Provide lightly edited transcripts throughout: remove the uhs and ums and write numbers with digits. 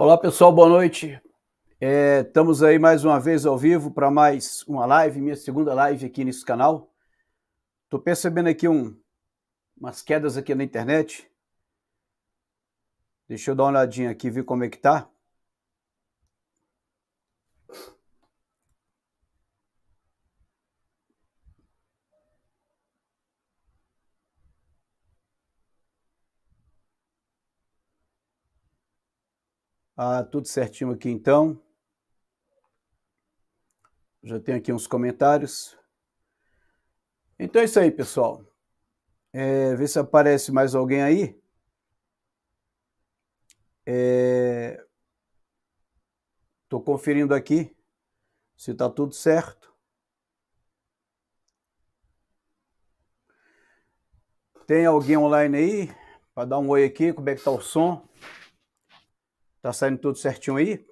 Olá pessoal, boa noite. Estamos aí mais uma vez ao vivo para mais uma live, minha segunda live aqui nesse canal. Estou percebendo aqui umas quedas aqui na internet. Deixa eu dar uma olhadinha aqui, ver como é que tá. Tudo certinho aqui então. Já tenho aqui uns comentários. Então é isso aí, pessoal. Ver se aparece mais alguém aí. Estou conferindo aqui se está tudo certo. Tem alguém online aí? Para dar um oi aqui, como é que tá o som? Tá saindo tudo certinho aí?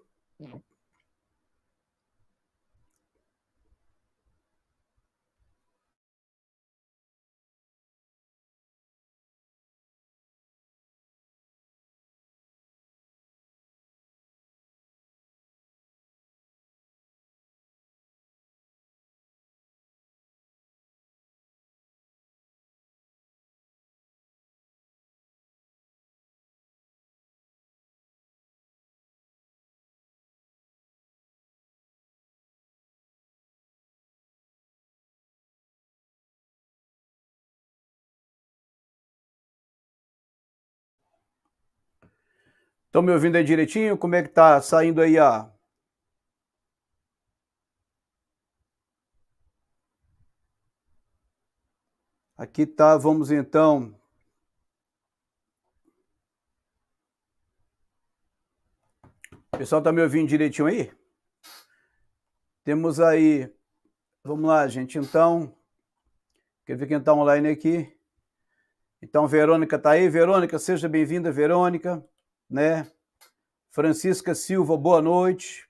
Estão me ouvindo aí direitinho? Como é que tá saindo aí Aqui tá, vamos então... O pessoal tá me ouvindo direitinho aí? Temos aí... Vamos lá, gente, então... Quer ver quem tá online aqui? Então, Verônica tá aí. Verônica, seja bem-vinda, Verônica, né? Francisca Silva, boa noite.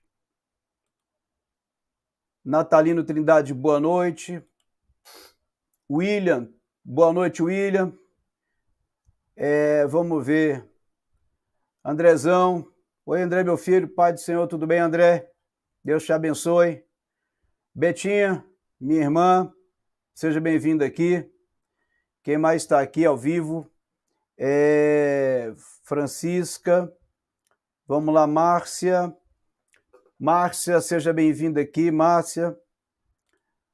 Natalino Trindade, boa noite. William, boa noite, William. Vamos ver. Andrezão. Oi, André, meu filho, pai do Senhor, tudo bem, André? Deus te abençoe. Betinha, minha irmã, seja bem-vinda aqui. Quem mais está aqui ao vivo? Francisca. Vamos lá, Márcia. Márcia, seja bem-vinda aqui, Márcia.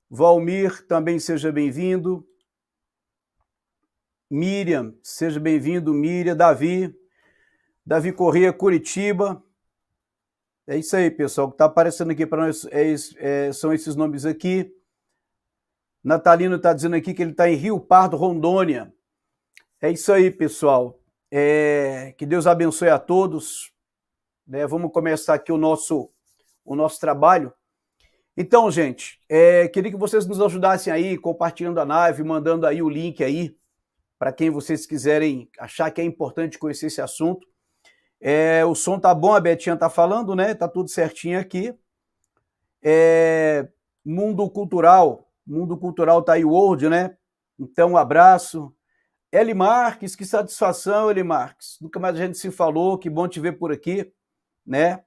Valmir, também seja bem-vindo. Miriam, seja bem-vindo, Miriam. Davi Corrêa, Curitiba. É isso aí, pessoal. O que está aparecendo aqui para nós são esses nomes aqui. Natalino está dizendo aqui que ele está em Rio Pardo, Rondônia. É isso aí, pessoal. Que Deus abençoe a todos. Vamos começar aqui o nosso trabalho. Então, gente, queria que vocês nos ajudassem aí, compartilhando a live, mandando aí o link aí, para quem vocês quiserem achar que é importante conhecer esse assunto. O som tá bom, a Betinha tá falando, né? Tá tudo certinho aqui. Mundo Cultural tá aí, World, né? Então, um abraço. Eli Marques, que satisfação, Eli Marques. Nunca mais a gente se falou, que bom te ver por aqui, né?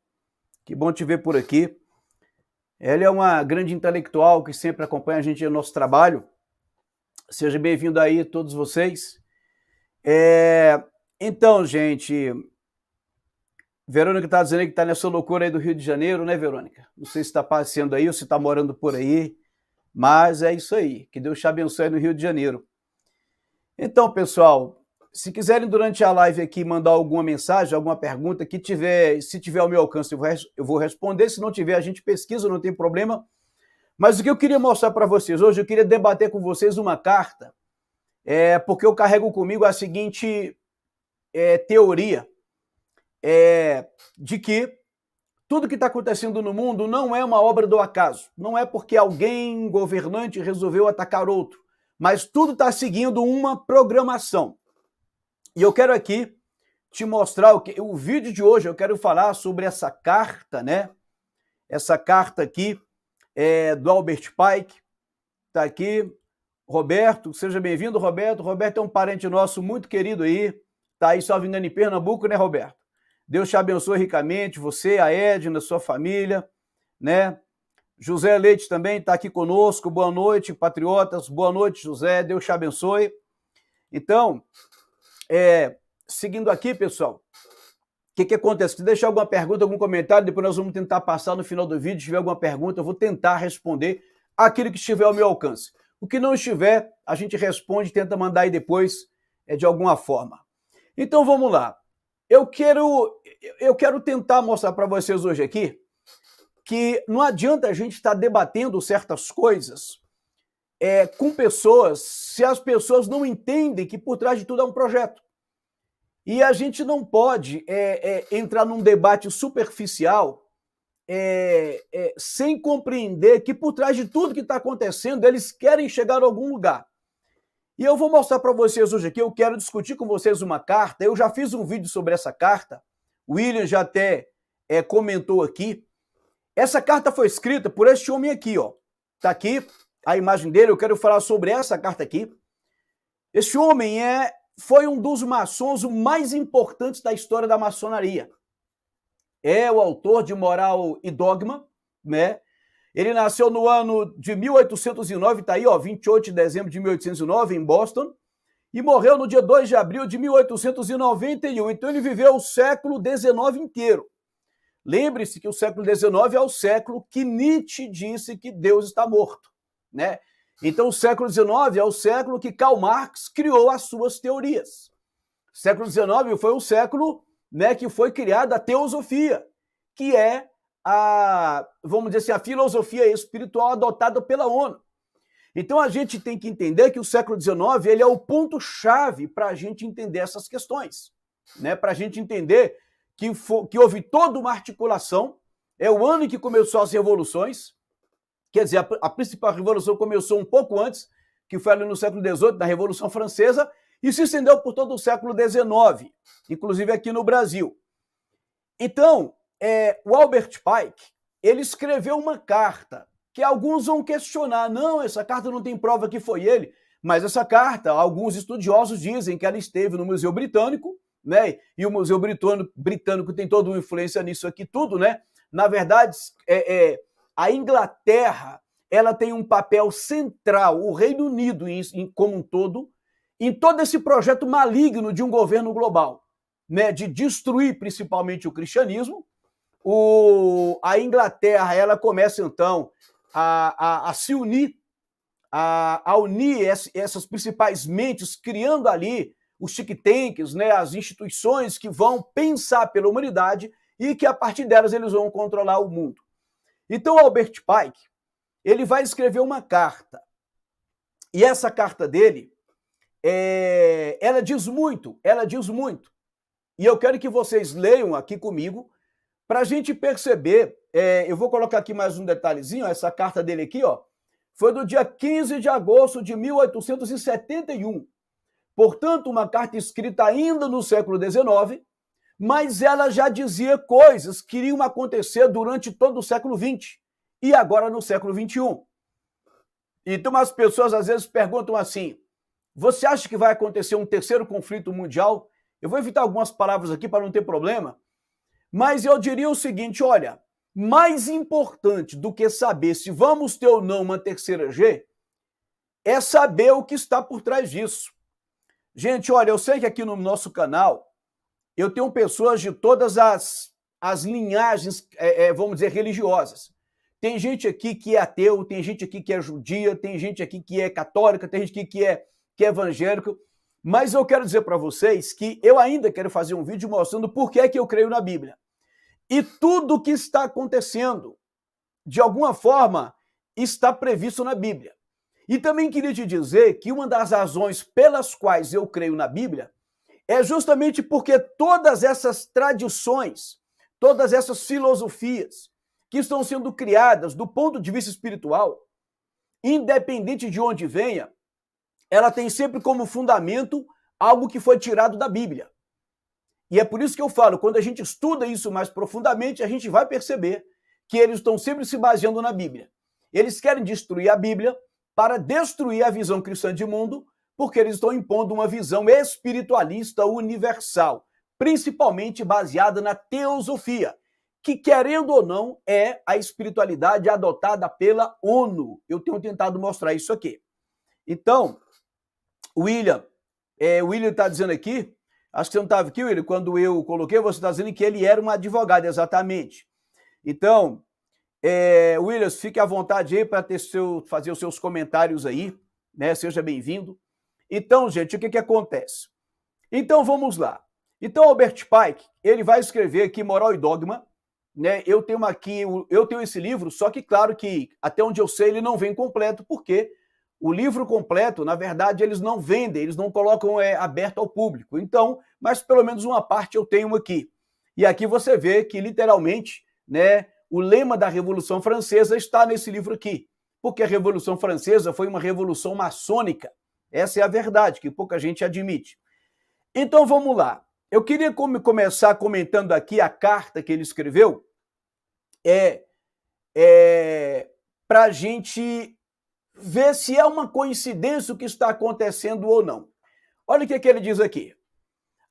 Que bom te ver por aqui. Ela é uma grande intelectual que sempre acompanha a gente no nosso trabalho. Seja bem-vindo aí, todos vocês. Então, gente, Verônica está dizendo que está nessa loucura aí do Rio de Janeiro, né, Verônica? Não sei se está passeando aí ou se está morando por aí, mas é isso aí. Que Deus te abençoe no Rio de Janeiro. Então, pessoal, se quiserem durante a live aqui mandar alguma mensagem, alguma pergunta que se tiver ao meu alcance, eu vou responder. Se não tiver, a gente pesquisa, não tem problema. Mas o que eu queria mostrar para vocês hoje, eu queria debater com vocês uma carta, porque eu carrego comigo a seguinte teoria, de que tudo que está acontecendo no mundo não é uma obra do acaso, não é porque alguém governante resolveu atacar outro, mas tudo está seguindo uma programação. E eu quero aqui te mostrar o vídeo de hoje, eu quero falar sobre essa carta, né? Essa carta aqui do Albert Pike, tá aqui. Roberto, seja bem-vindo, Roberto. Roberto é um parente nosso muito querido aí, tá aí, só me engano, em Pernambuco, né, Roberto? Deus te abençoe ricamente, você, a Edna, sua família, né? José Leite também está aqui conosco. Boa noite, patriotas. Boa noite, José. Deus te abençoe. Então, seguindo aqui, pessoal, o que acontece? Se deixar alguma pergunta, algum comentário, depois nós vamos tentar passar no final do vídeo. Se tiver alguma pergunta, eu vou tentar responder aquilo que estiver ao meu alcance. O que não estiver, a gente responde, tenta mandar aí depois de alguma forma. Então vamos lá. Eu quero tentar mostrar para vocês hoje aqui que não adianta a gente estar debatendo certas coisas com pessoas se as pessoas não entendem que por trás de tudo é um projeto. E a gente não pode entrar num debate superficial sem compreender que por trás de tudo que está acontecendo, eles querem chegar a algum lugar. E eu vou mostrar para vocês hoje aqui, eu quero discutir com vocês uma carta, eu já fiz um vídeo sobre essa carta, o William já até comentou aqui. Essa carta foi escrita por este homem aqui, ó. Tá aqui a imagem dele, eu quero falar sobre essa carta aqui. Esse homem foi um dos maçons mais importantes da história da maçonaria. É o autor de Moral e Dogma, né? Ele nasceu no ano de 1809, tá aí, ó, 28 de dezembro de 1809, em Boston, e morreu no dia 2 de abril de 1891. Então ele viveu o século XIX inteiro. Lembre-se que o século XIX é o século que Nietzsche disse que Deus está morto, né? Então o século XIX é o século que Karl Marx criou as suas teorias. O século XIX foi um século, né, que foi criada a teosofia, que é vamos dizer assim, a filosofia espiritual adotada pela ONU. Então a gente tem que entender que o século XIX ele é o ponto-chave para a gente entender essas questões, né? Para a gente entender que houve toda uma articulação, é o ano em que começou as revoluções, quer dizer, a principal revolução começou um pouco antes, que foi ali no século XVIII, na Revolução Francesa, e se estendeu por todo o século XIX, inclusive aqui no Brasil. Então, o Albert Pike, ele escreveu uma carta, que alguns vão questionar, não, essa carta não tem prova que foi ele, mas essa carta, alguns estudiosos dizem que ela esteve no Museu Britânico, né? E o Museu Britânico tem toda uma influência nisso aqui tudo, né? Na verdade, a Inglaterra, ela tem um papel central, o Reino Unido como um todo, em todo esse projeto maligno de um governo global, né? De destruir principalmente o cristianismo. A Inglaterra, ela começa então a se unir, a unir essas principais mentes, criando ali os think tanks, né, as instituições que vão pensar pela humanidade e que a partir delas eles vão controlar o mundo. Então Albert Pike, ele vai escrever uma carta, e essa carta dele, ela diz muito, e eu quero que vocês leiam aqui comigo, para a gente perceber, eu vou colocar aqui mais um detalhezinho, essa carta dele aqui, ó, foi do dia 15 de agosto de 1871. Portanto, uma carta escrita ainda no século XIX, mas ela já dizia coisas que iriam acontecer durante todo o século XX e agora no século XXI. Então as pessoas às vezes perguntam assim, você acha que vai acontecer um terceiro conflito mundial? Eu vou evitar algumas palavras aqui para não ter problema, mas eu diria o seguinte, olha, mais importante do que saber se vamos ter ou não uma terceira G, é saber o que está por trás disso. Gente, olha, eu sei que aqui no nosso canal eu tenho pessoas de todas as linhagens, vamos dizer, religiosas. Tem gente aqui que é ateu, tem gente aqui que é judia, tem gente aqui que é católica, tem gente aqui que é evangélico. Mas eu quero dizer para vocês que eu ainda quero fazer um vídeo mostrando por que é que eu creio na Bíblia. E tudo o que está acontecendo, de alguma forma, está previsto na Bíblia. E também queria te dizer que uma das razões pelas quais eu creio na Bíblia é justamente porque todas essas tradições, todas essas filosofias que estão sendo criadas do ponto de vista espiritual, independente de onde venha, ela tem sempre como fundamento algo que foi tirado da Bíblia. E é por isso que eu falo, quando a gente estuda isso mais profundamente, a gente vai perceber que eles estão sempre se baseando na Bíblia. Eles querem destruir a Bíblia para destruir a visão cristã de mundo, porque eles estão impondo uma visão espiritualista universal. principalmente baseada na teosofia, que, querendo ou não, é a espiritualidade adotada pela ONU. Eu tenho tentado mostrar isso aqui. Então, William está dizendo aqui, acho que você não estava aqui, William, quando eu coloquei, você está dizendo que ele era um advogado, exatamente. Então, William, fique à vontade aí para fazer os seus comentários aí, né? Seja bem-vindo. Então, gente, o que acontece? Então, vamos lá. Então, Albert Pike, ele vai escrever aqui Moral e Dogma, né? Eu tenho esse livro, só que, claro que, até onde eu sei, ele não vem completo, porque o livro completo, na verdade, eles não vendem, eles não colocam aberto ao público. Então, mas pelo menos uma parte eu tenho aqui. E aqui você vê que, literalmente, né, o lema da Revolução Francesa está nesse livro aqui, porque a Revolução Francesa foi uma revolução maçônica. Essa é a verdade, que pouca gente admite. Então, vamos lá. Eu queria começar comentando aqui a carta que ele escreveu, para a gente ver se é uma coincidência o que está acontecendo ou não. Olha o que ele diz aqui.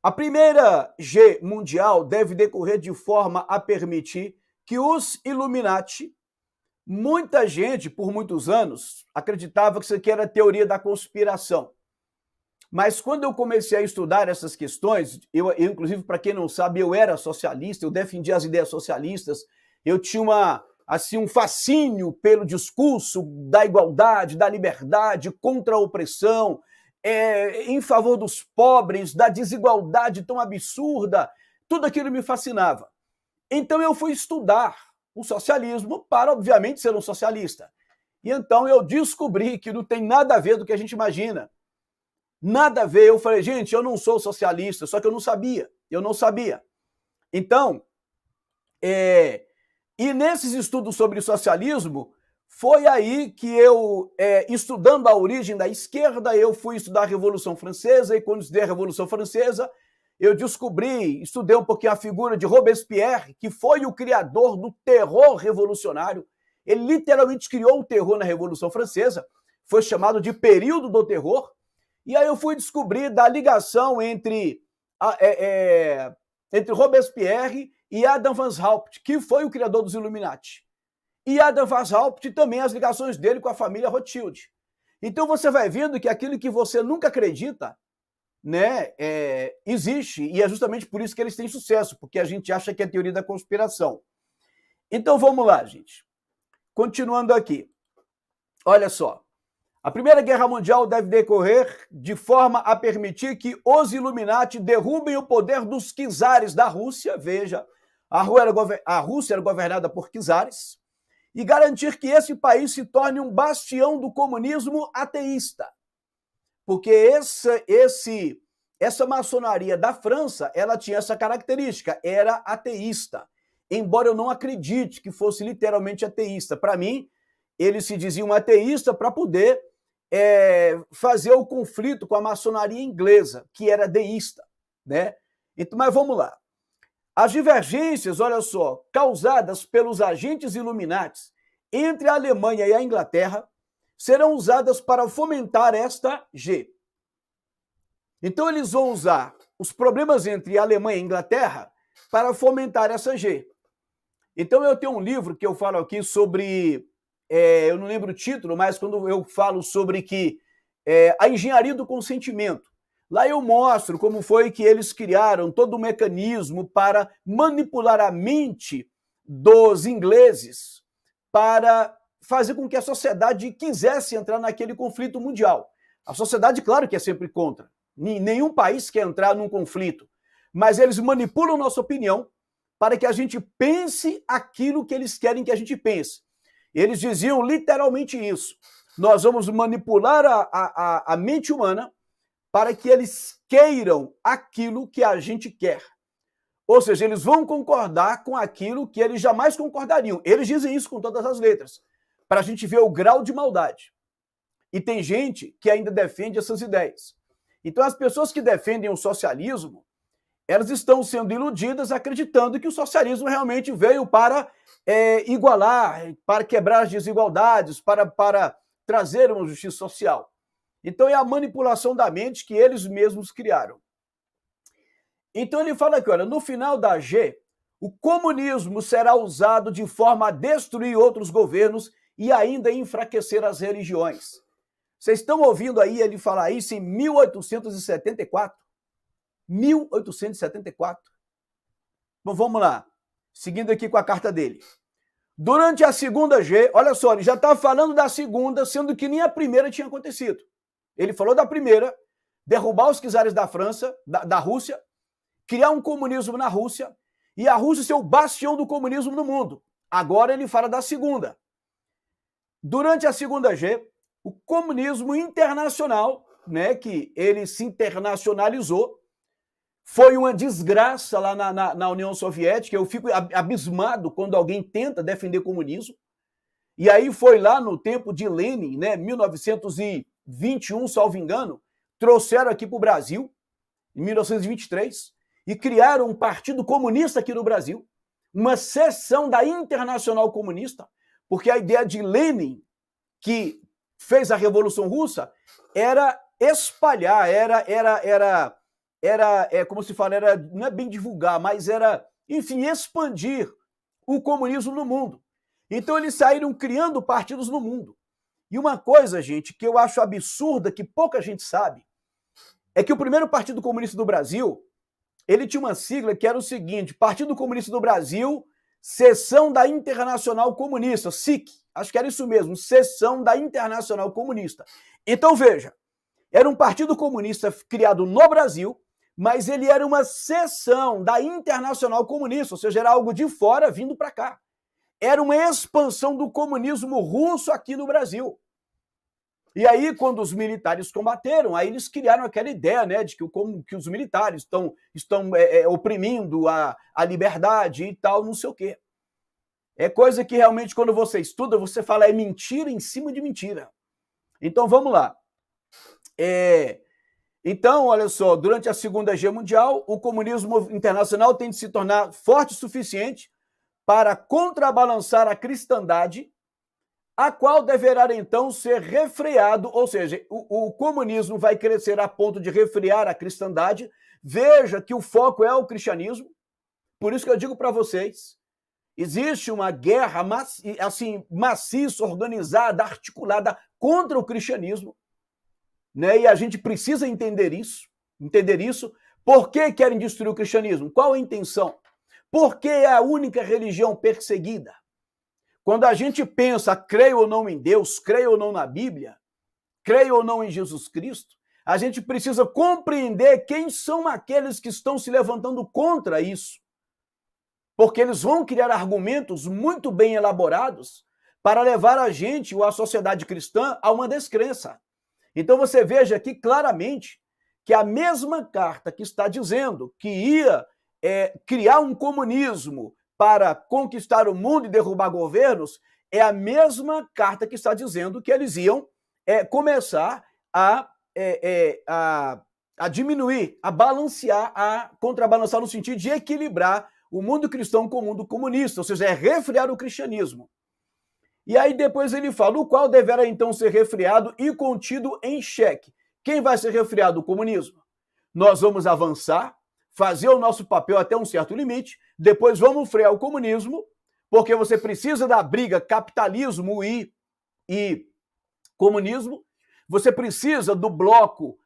A primeira G mundial deve decorrer de forma a permitir que os Illuminati, muita gente, por muitos anos, acreditava que isso aqui era teoria da conspiração. Mas quando eu comecei a estudar essas questões, eu inclusive, para quem não sabe, eu era socialista, eu defendia as ideias socialistas, eu tinha um fascínio pelo discurso da igualdade, da liberdade, contra a opressão, em favor dos pobres, da desigualdade tão absurda, tudo aquilo me fascinava. Então eu fui estudar o socialismo para, obviamente, ser um socialista. E então eu descobri que não tem nada a ver do que a gente imagina. Nada a ver. Eu falei, gente, eu não sou socialista, só que eu não sabia. Então, e nesses estudos sobre socialismo, foi aí que eu, estudando a origem da esquerda, eu fui estudar a Revolução Francesa, e quando estudei a Revolução Francesa, eu estudei um pouquinho a figura de Robespierre, que foi o criador do terror revolucionário. Ele literalmente criou o terror na Revolução Francesa, foi chamado de período do terror. E aí eu fui descobrir da ligação entre Robespierre e Adam Weishaupt, que foi o criador dos Illuminati. E Adam Weishaupt também as ligações dele com a família Rothschild. Então você vai vendo que aquilo que você nunca acredita, né, existe, e é justamente por isso que eles têm sucesso, porque a gente acha que é teoria da conspiração. Então vamos lá, gente. Continuando aqui. Olha só. A Primeira Guerra Mundial deve decorrer de forma a permitir que os Illuminati derrubem o poder dos czares da Rússia, veja, a Rússia era governada por czares, e garantir que esse país se torne um bastião do comunismo ateísta. Porque essa maçonaria da França, ela tinha essa característica, era ateísta. Embora eu não acredite que fosse literalmente ateísta. Para mim, eles se diziam ateísta para poder fazer o conflito com a maçonaria inglesa, que era deísta, né? Então, mas vamos lá. As divergências, olha só, causadas pelos agentes Illuminati entre a Alemanha e a Inglaterra serão usadas para fomentar esta G. Então, eles vão usar os problemas entre a Alemanha e a Inglaterra para fomentar essa G. Então, eu tenho um livro que eu falo aqui sobre... eu não lembro o título, mas quando eu falo sobre a engenharia do consentimento, lá eu mostro como foi que eles criaram todo um mecanismo para manipular a mente dos ingleses para fazer com que a sociedade quisesse entrar naquele conflito mundial. A sociedade, claro que é sempre contra. Nenhum país quer entrar num conflito, mas eles manipulam nossa opinião para que a gente pense aquilo que eles querem que a gente pense. Eles diziam literalmente isso. Nós vamos manipular a mente humana para que eles queiram aquilo que a gente quer. Ou seja, eles vão concordar com aquilo que eles jamais concordariam. Eles dizem isso com todas as letras, para a gente ver o grau de maldade. E tem gente que ainda defende essas ideias. Então, as pessoas que defendem o socialismo, elas estão sendo iludidas acreditando que o socialismo realmente veio para igualar, para quebrar as desigualdades, para trazer uma justiça social. Então é a manipulação da mente que eles mesmos criaram. Então ele fala aqui, olha, no final da G, o comunismo será usado de forma a destruir outros governos e ainda enfraquecer as religiões. Vocês estão ouvindo aí ele falar isso em 1874? 1874. Bom, vamos lá. Seguindo aqui com a carta dele. Durante a segunda G, olha só, ele já está falando da segunda, sendo que nem a primeira tinha acontecido. Ele falou da primeira, derrubar os czares da França, da Rússia, criar um comunismo na Rússia, e a Rússia ser o bastião do comunismo no mundo. Agora ele fala da segunda. Durante a segunda G, o comunismo internacional, né, que ele se internacionalizou, foi uma desgraça lá na União Soviética. Eu fico abismado quando alguém tenta defender comunismo. E aí foi lá no tempo de Lenin, né, 1921, salvo engano, trouxeram aqui para o Brasil, em 1923, e criaram um partido comunista aqui no Brasil, uma seção da Internacional Comunista, porque a ideia de Lenin, que fez a Revolução Russa, era espalhar, como se fala, não é bem divulgar, mas era, enfim, expandir o comunismo no mundo. Então eles saíram criando partidos no mundo. E uma coisa, gente, que eu acho absurda, que pouca gente sabe, é que o primeiro Partido Comunista do Brasil, ele tinha uma sigla que era o seguinte: Partido Comunista do Brasil, Seção da Internacional Comunista, SIC. Acho que era isso mesmo, Seção da Internacional Comunista. Então veja, era um partido comunista criado no Brasil, mas ele era uma seção da Internacional Comunista, ou seja, era algo de fora vindo para cá. Era uma expansão do comunismo russo aqui no Brasil. E aí, quando os militares combateram, aí eles criaram aquela ideia, né, de que os militares estão oprimindo a liberdade e tal, não sei o quê. É coisa que realmente, quando você estuda, você fala é mentira em cima de mentira. Então, vamos lá. Então, olha só, durante a Segunda Guerra Mundial, o comunismo internacional tem de se tornar forte o suficiente para contrabalançar a cristandade, a qual deverá então ser refreado, ou seja, o comunismo vai crescer a ponto de refrear a cristandade. Veja que o foco é o cristianismo. Por isso que eu digo para vocês, existe uma guerra maciça, organizada, articulada contra o cristianismo, né? E a gente precisa entender isso. Por que querem destruir o cristianismo? Qual a intenção? Por que é a única religião perseguida? Quando a gente pensa, creio ou não em Deus, creio ou não na Bíblia, creio ou não em Jesus Cristo, a gente precisa compreender quem são aqueles que estão se levantando contra isso. Porque eles vão criar argumentos muito bem elaborados para levar a gente, ou a sociedade cristã, a uma descrença. Então você veja aqui claramente que a mesma carta que está dizendo que ia criar um comunismo para conquistar o mundo e derrubar governos, é a mesma carta que está dizendo que eles iam começar a diminuir, a balancear, a contrabalançar no sentido de equilibrar o mundo cristão com o mundo comunista, ou seja, refrear o cristianismo. E aí depois ele fala, o qual deverá então ser refreado e contido em xeque. Quem vai ser refreado? O comunismo. Nós vamos avançar, fazer o nosso papel até um certo limite, depois vamos frear o comunismo, porque você precisa da briga capitalismo e comunismo, você precisa do bloco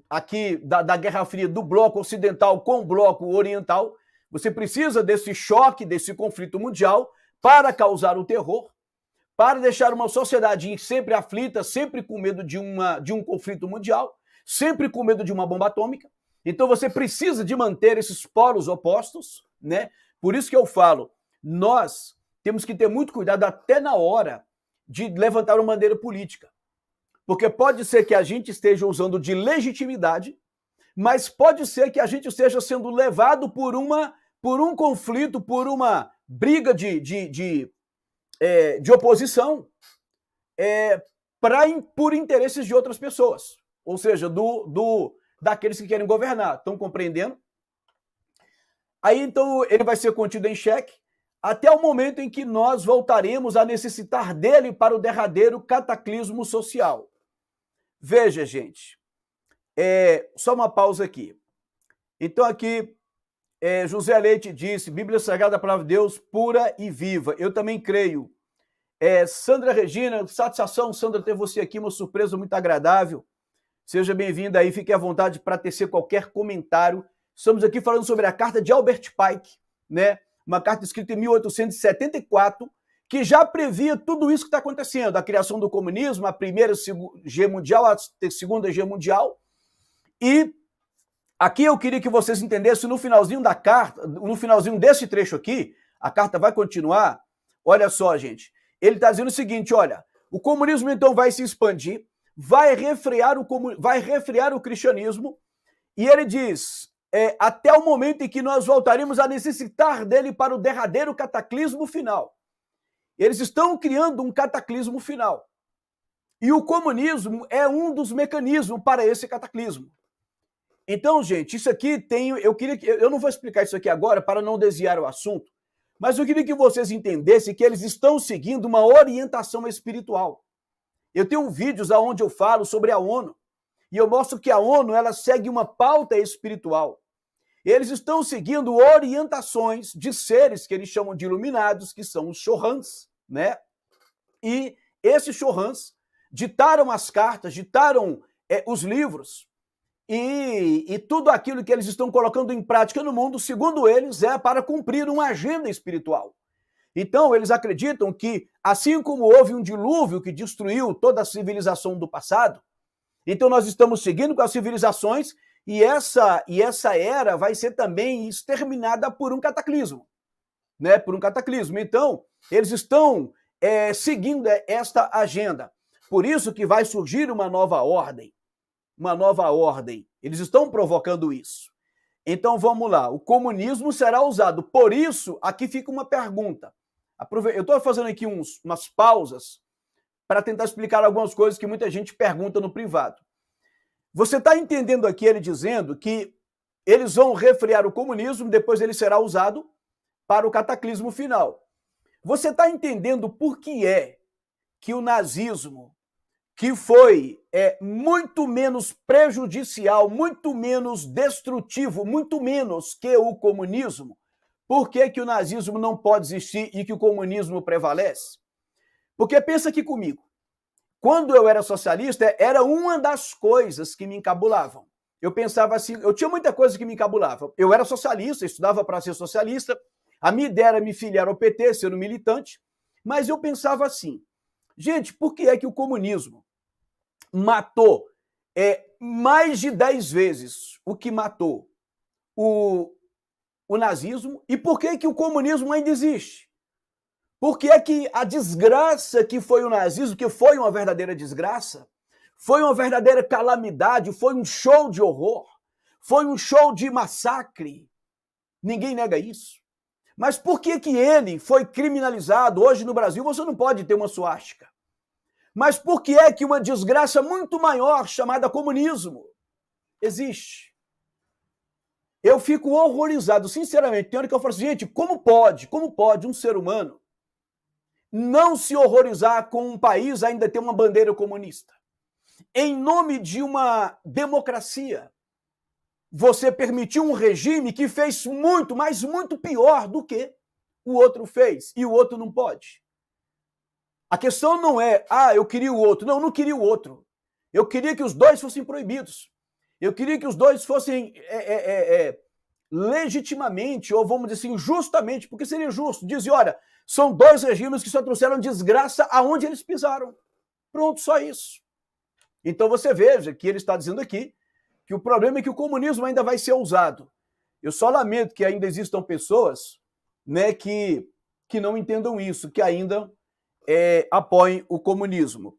aqui da Guerra Fria, do bloco ocidental com o bloco oriental, você precisa desse choque, desse conflito mundial para causar o terror, para deixar uma sociedade sempre aflita, sempre com medo de um conflito mundial, sempre com medo de uma bomba atômica. Então você precisa de manter esses polos opostos, né? Por isso que eu falo, nós temos que ter muito cuidado até na hora de levantar uma bandeira política. Porque pode ser que a gente esteja usando de legitimidade, mas pode ser que a gente esteja sendo levado por um conflito, por uma briga de oposição por interesses de outras pessoas. Ou seja, daqueles que querem governar. Estão compreendendo? Aí, então, ele vai ser contido em xeque até o momento em que nós voltaremos a necessitar dele para o derradeiro cataclismo social. Veja, gente, só uma pausa aqui. Então aqui, José Leite disse, Bíblia Sagrada, Palavra de Deus, pura e viva. Eu também creio. Sandra Regina, satisfação, Sandra, ter você aqui, uma surpresa muito agradável. Seja bem-vinda aí, fique à vontade para tecer qualquer comentário. Estamos aqui falando sobre a carta de Albert Pike, né? Uma carta escrita em 1874, que já previa tudo isso que está acontecendo, a criação do comunismo, a primeira Guerra Mundial, a segunda Guerra Mundial. E aqui eu queria que vocês entendessem no finalzinho da carta, no finalzinho desse trecho aqui, a carta vai continuar. Olha só, gente, ele está dizendo o seguinte, olha, o comunismo então vai se expandir, vai refrear o cristianismo, e ele diz, até o momento em que nós voltaremos a necessitar dele para o derradeiro cataclismo final. Eles estão criando um cataclismo final. E o comunismo é um dos mecanismos para esse cataclismo. Então, gente, isso aqui eu não vou explicar isso aqui agora para não desviar o assunto, mas eu queria que vocês entendessem que eles estão seguindo uma orientação espiritual. Eu tenho vídeos onde eu falo sobre a ONU, e eu mostro que a ONU ela segue uma pauta espiritual. Eles estão seguindo orientações de seres que eles chamam de iluminados, que são os Chorãs, né? E esses Chorãs ditaram as cartas, ditaram os livros, e tudo aquilo que eles estão colocando em prática no mundo, segundo eles, é para cumprir uma agenda espiritual. Então, eles acreditam que, assim como houve um dilúvio que destruiu toda a civilização do passado, então nós estamos seguindo com as civilizações e essa era vai ser também exterminada por um cataclismo, né? Por um cataclismo. Então, eles estão seguindo esta agenda. Por isso que vai surgir uma nova ordem. Uma nova ordem. Eles estão provocando isso. Então, vamos lá. O comunismo será usado. Por isso, aqui fica uma pergunta. Eu estou fazendo aqui umas pausas para tentar explicar algumas coisas que muita gente pergunta no privado. Você está entendendo aqui ele dizendo que eles vão refrear o comunismo, depois ele será usado para o cataclismo final. Você está entendendo por que é que o nazismo, que foi muito menos prejudicial, muito menos destrutivo, muito menos que o comunismo, por que que o nazismo não pode existir e que o comunismo prevalece? Porque pensa aqui comigo, quando eu era socialista, era uma das coisas que me encabulavam. Eu pensava assim, eu tinha muita coisa que me encabulava. Eu era socialista, estudava para ser socialista, a minha ideia era me filiar ao PT, ser um militante, mas eu pensava assim, gente, por que é que o comunismo matou mais de 10 vezes o que matou o nazismo e por que que o comunismo ainda existe? Por que é que a desgraça que foi o nazismo, que foi uma verdadeira desgraça, foi uma verdadeira calamidade, foi um show de horror, foi um show de massacre, ninguém nega isso. Mas por que que ele foi criminalizado? Hoje no Brasil você não pode ter uma suástica. Mas por que é que uma desgraça muito maior, chamada comunismo, existe? Eu fico horrorizado, sinceramente. Tem hora que eu falo assim, gente, como pode um ser humano não se horrorizar com um país ainda ter uma bandeira comunista? Em nome de uma democracia, você permitiu um regime que fez muito, mas muito pior do que o outro fez, e o outro não pode. A questão não é, eu queria o outro. Não, eu não queria o outro. Eu queria que os dois fossem proibidos. Eu queria que os dois fossem legitimamente, ou vamos dizer assim, justamente, porque seria justo, dizer, olha, são dois regimes que só trouxeram desgraça aonde eles pisaram. Pronto, só isso. Então você veja que ele está dizendo aqui que o problema é que o comunismo ainda vai ser usado. Eu só lamento que ainda existam pessoas, né, que não entendam isso, que ainda apoiem o comunismo.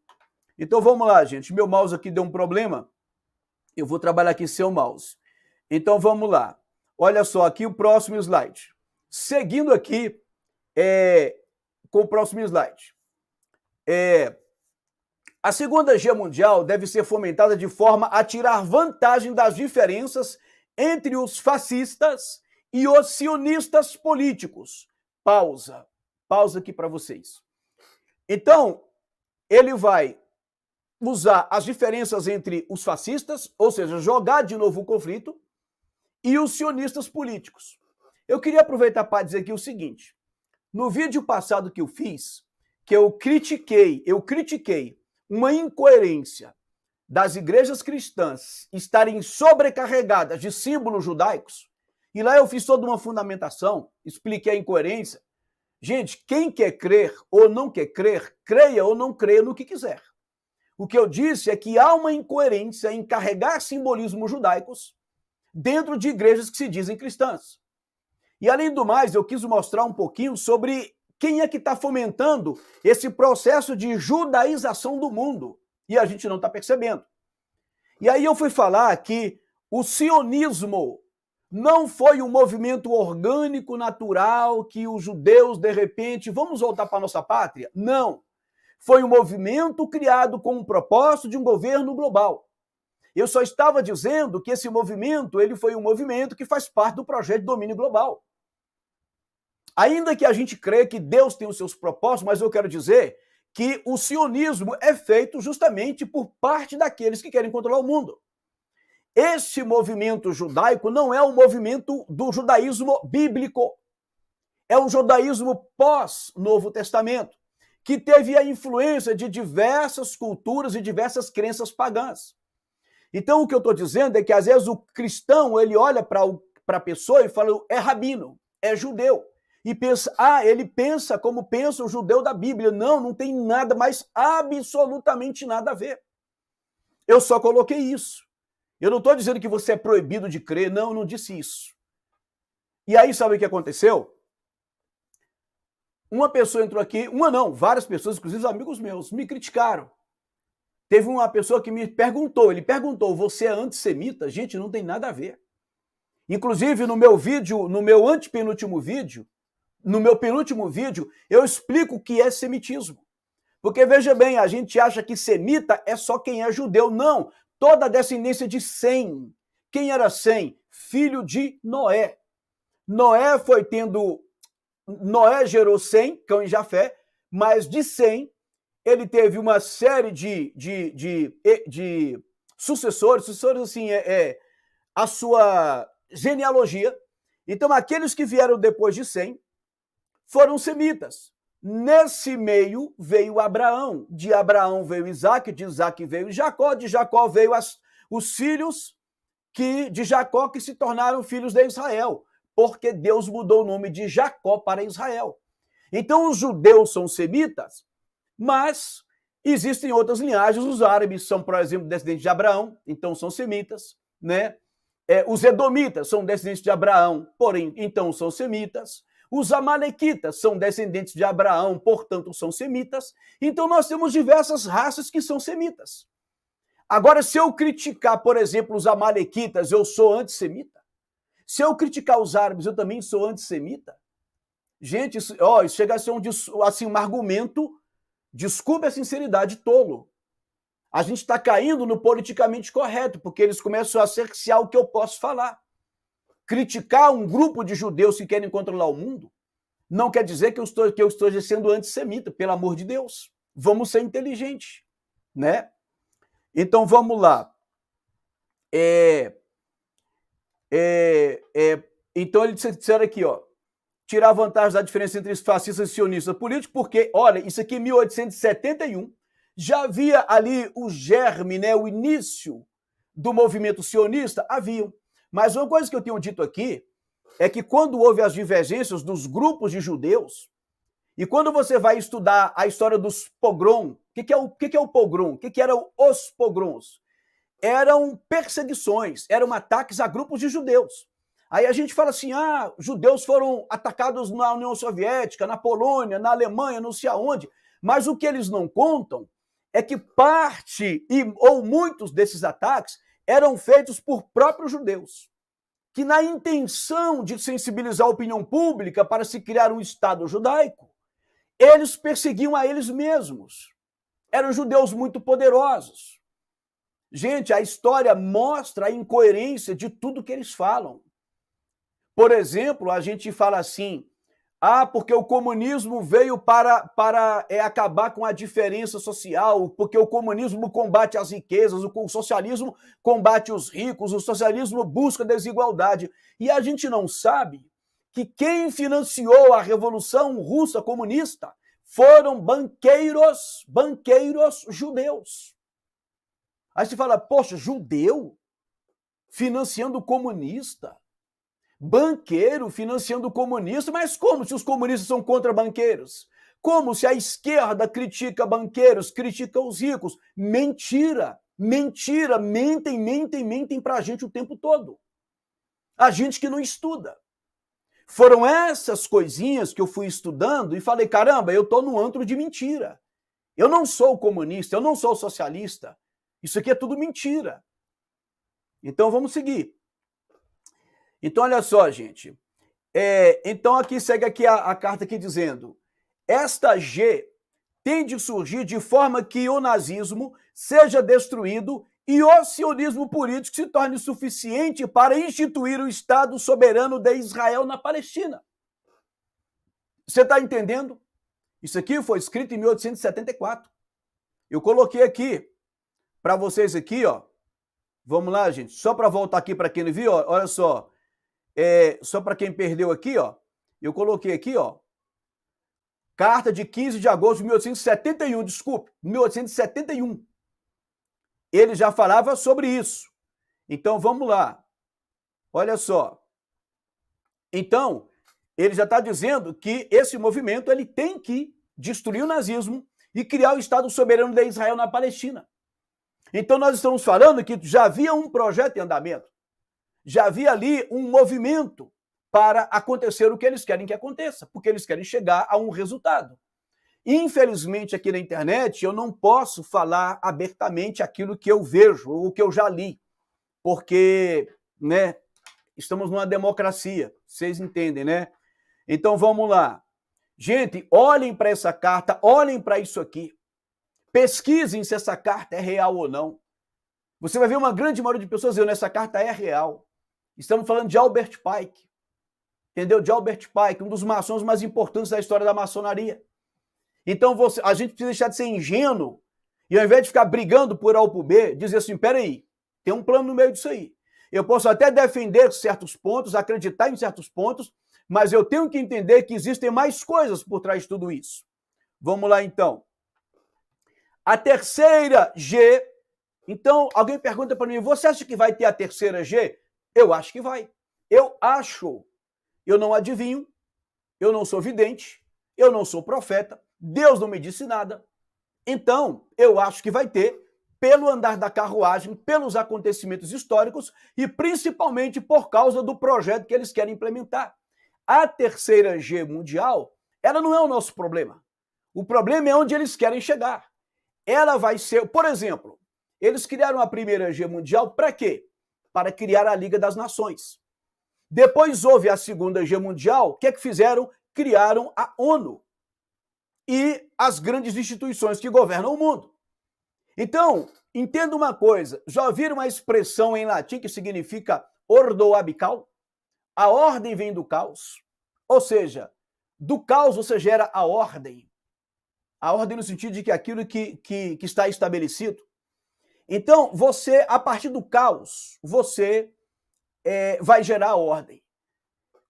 Então vamos lá, gente. Meu mouse aqui deu um problema. Eu vou trabalhar aqui sem o mouse. Então vamos lá. Olha só, aqui o próximo slide. Seguindo aqui com o próximo slide. A Segunda Guerra Mundial deve ser fomentada de forma a tirar vantagem das diferenças entre os fascistas e os sionistas políticos. Pausa. Pausa aqui para vocês. Então, ele vai usar as diferenças entre os fascistas, ou seja, jogar de novo o conflito, e os sionistas políticos. Eu queria aproveitar para dizer aqui o seguinte: no vídeo passado que eu fiz, que eu critiquei uma incoerência das igrejas cristãs estarem sobrecarregadas de símbolos judaicos, e lá eu fiz toda uma fundamentação, expliquei a incoerência. Gente, quem quer crer ou não quer crer, creia ou não creia no que quiser. O que eu disse é que há uma incoerência em carregar simbolismos judaicos dentro de igrejas que se dizem cristãs. E além do mais, eu quis mostrar um pouquinho sobre quem é que está fomentando esse processo de judaização do mundo. E a gente não está percebendo. E aí eu fui falar que o sionismo não foi um movimento orgânico, natural, que os judeus, de repente, vamos voltar para a nossa pátria? Não. Foi um movimento criado com o propósito de um governo global. Eu só estava dizendo que esse movimento, ele foi um movimento que faz parte do projeto de domínio global. Ainda que a gente crê que Deus tem os seus propósitos, mas eu quero dizer que o sionismo é feito justamente por parte daqueles que querem controlar o mundo. Esse movimento judaico não é o movimento do judaísmo bíblico. É um judaísmo pós-Novo Testamento, que teve a influência de diversas culturas e diversas crenças pagãs. Então, o que eu estou dizendo é que, às vezes, o cristão ele olha para a pessoa e fala, é rabino, é judeu. E pensa, ele pensa como pensa o judeu da Bíblia. Não, não tem nada, mas absolutamente nada a ver. Eu só coloquei isso. Eu não estou dizendo que você é proibido de crer, não, eu não disse isso. E aí, sabe o que aconteceu? Uma pessoa entrou aqui, várias pessoas, inclusive amigos meus, me criticaram. Teve uma pessoa que me perguntou, você é antissemita? Gente, não tem nada a ver. Inclusive, no meu penúltimo vídeo, eu explico o que é semitismo. Porque, veja bem, a gente acha que semita é só quem é judeu. Não, toda a descendência de Sem. Quem era Sem? Filho de Noé. Noé gerou Sem, Cão e Jafé, mas de Sem, ele teve uma série de sucessores assim, a sua genealogia. Então, aqueles que vieram depois de Sem foram semitas. Nesse meio veio Abraão, de Abraão veio Isaac, de Isaac veio Jacó, de Jacó veio os filhos de Jacó que se tornaram filhos de Israel, porque Deus mudou o nome de Jacó para Israel. Então os judeus são semitas, mas existem outras linhagens, os árabes são, por exemplo, descendentes de Abraão, então são semitas, né? Os edomitas são descendentes de Abraão, porém, então são semitas. Os amalequitas são descendentes de Abraão, portanto, são semitas. Então, nós temos diversas raças que são semitas. Agora, se eu criticar, por exemplo, os amalequitas, eu sou antissemita? Se eu criticar os árabes, eu também sou antissemita? Gente, isso chega a ser um argumento, desculpe a sinceridade, tolo. A gente está caindo no politicamente correto, porque eles começam a cercear o que eu posso falar. Criticar um grupo de judeus que querem controlar o mundo não quer dizer que eu estou sendo antissemita, pelo amor de Deus. Vamos ser inteligentes, né? Então, vamos lá. Então, eles disseram aqui, tirar vantagem da diferença entre fascistas e sionistas políticos, porque, olha, isso aqui em 1871, já havia ali o germe, né, o início do movimento sionista, haviam. Mas uma coisa que eu tenho dito aqui é que quando houve as divergências dos grupos de judeus, e quando você vai estudar a história dos pogrom, o que é o pogrom? O que eram os pogroms? Eram perseguições, eram ataques a grupos de judeus. Aí a gente fala assim, judeus foram atacados na União Soviética, na Polônia, na Alemanha, não sei aonde, mas o que eles não contam é que parte ou muitos desses ataques eram feitos por próprios judeus, que na intenção de sensibilizar a opinião pública para se criar um Estado judaico, eles perseguiam a eles mesmos. Eram judeus muito poderosos. Gente, a história mostra a incoerência de tudo que eles falam. Por exemplo, a gente fala assim, Ah, porque o comunismo veio para acabar com a diferença social, porque o comunismo combate as riquezas, o socialismo combate os ricos, o socialismo busca desigualdade. E a gente não sabe que quem financiou a Revolução Russa comunista foram banqueiros judeus. Aí você fala, poxa, judeu financiando comunista? Banqueiro financiando comunista, mas como se os comunistas são contra banqueiros? Como se a esquerda critica banqueiros, critica os ricos? Mentira, mentira, mentem pra gente o tempo todo. A gente que não estuda. Foram essas coisinhas que eu fui estudando e falei, caramba, eu tô no antro de mentira. Eu não sou comunista, eu não sou socialista. Isso aqui é tudo mentira. Então vamos seguir. Então, olha só, gente. Então, aqui segue aqui a carta aqui dizendo: esta G tem de surgir de forma que o nazismo seja destruído e o sionismo político se torne suficiente para instituir o Estado soberano de Israel na Palestina. Você está entendendo? Isso aqui foi escrito em 1874. Eu coloquei aqui para vocês aqui, ó. Vamos lá, gente. Só para voltar aqui para quem não viu, ó, olha só. Só para quem perdeu aqui, ó, eu coloquei aqui, ó, carta de 15 de agosto de 1871, desculpe, 1871. Ele já falava sobre isso. Então, vamos lá. Olha só. Então, ele já está dizendo que esse movimento ele tem que destruir o nazismo e criar o Estado soberano de Israel na Palestina. Então, nós estamos falando que já havia um projeto em andamento. Já havia ali um movimento para acontecer o que eles querem que aconteça, porque eles querem chegar a um resultado. Infelizmente, aqui na internet, eu não posso falar abertamente aquilo que eu vejo, ou que eu já li, porque, né, estamos numa democracia, vocês entendem, né? Então, vamos lá. Gente, olhem para essa carta, olhem para isso aqui. Pesquisem se essa carta é real ou não. Você vai ver uma grande maioria de pessoas dizendo, essa carta é real. Estamos falando de Albert Pike, entendeu? De Albert Pike, um dos maçons mais importantes da história da maçonaria. Então a gente precisa deixar de ser ingênuo e ao invés de ficar brigando por A ou por B, dizer assim, peraí, tem um plano no meio disso aí. Eu posso até defender certos pontos, acreditar em certos pontos, mas eu tenho que entender que existem mais coisas por trás de tudo isso. Vamos lá, então. A terceira G. Então, alguém pergunta para mim, você acha que vai ter a terceira G? Eu acho que vai. Eu acho. Eu não adivinho, eu não sou vidente, eu não sou profeta, Deus não me disse nada. Então, eu acho que vai ter, pelo andar da carruagem, pelos acontecimentos históricos e principalmente por causa do projeto que eles querem implementar. A terceira G mundial, ela não é o nosso problema. O problema é onde eles querem chegar. Ela vai ser, por exemplo, eles criaram a primeira G mundial para quê? Para criar a Liga das Nações. Depois houve a segunda G mundial, o que é que fizeram? Criaram a ONU e as grandes instituições que governam o mundo. Então, entenda uma coisa, já ouviram a expressão em latim que significa ordo abical? A ordem vem do caos, ou seja, do caos você gera a ordem no sentido de que aquilo que está estabelecido. Então, você, a partir do caos, você vai gerar ordem.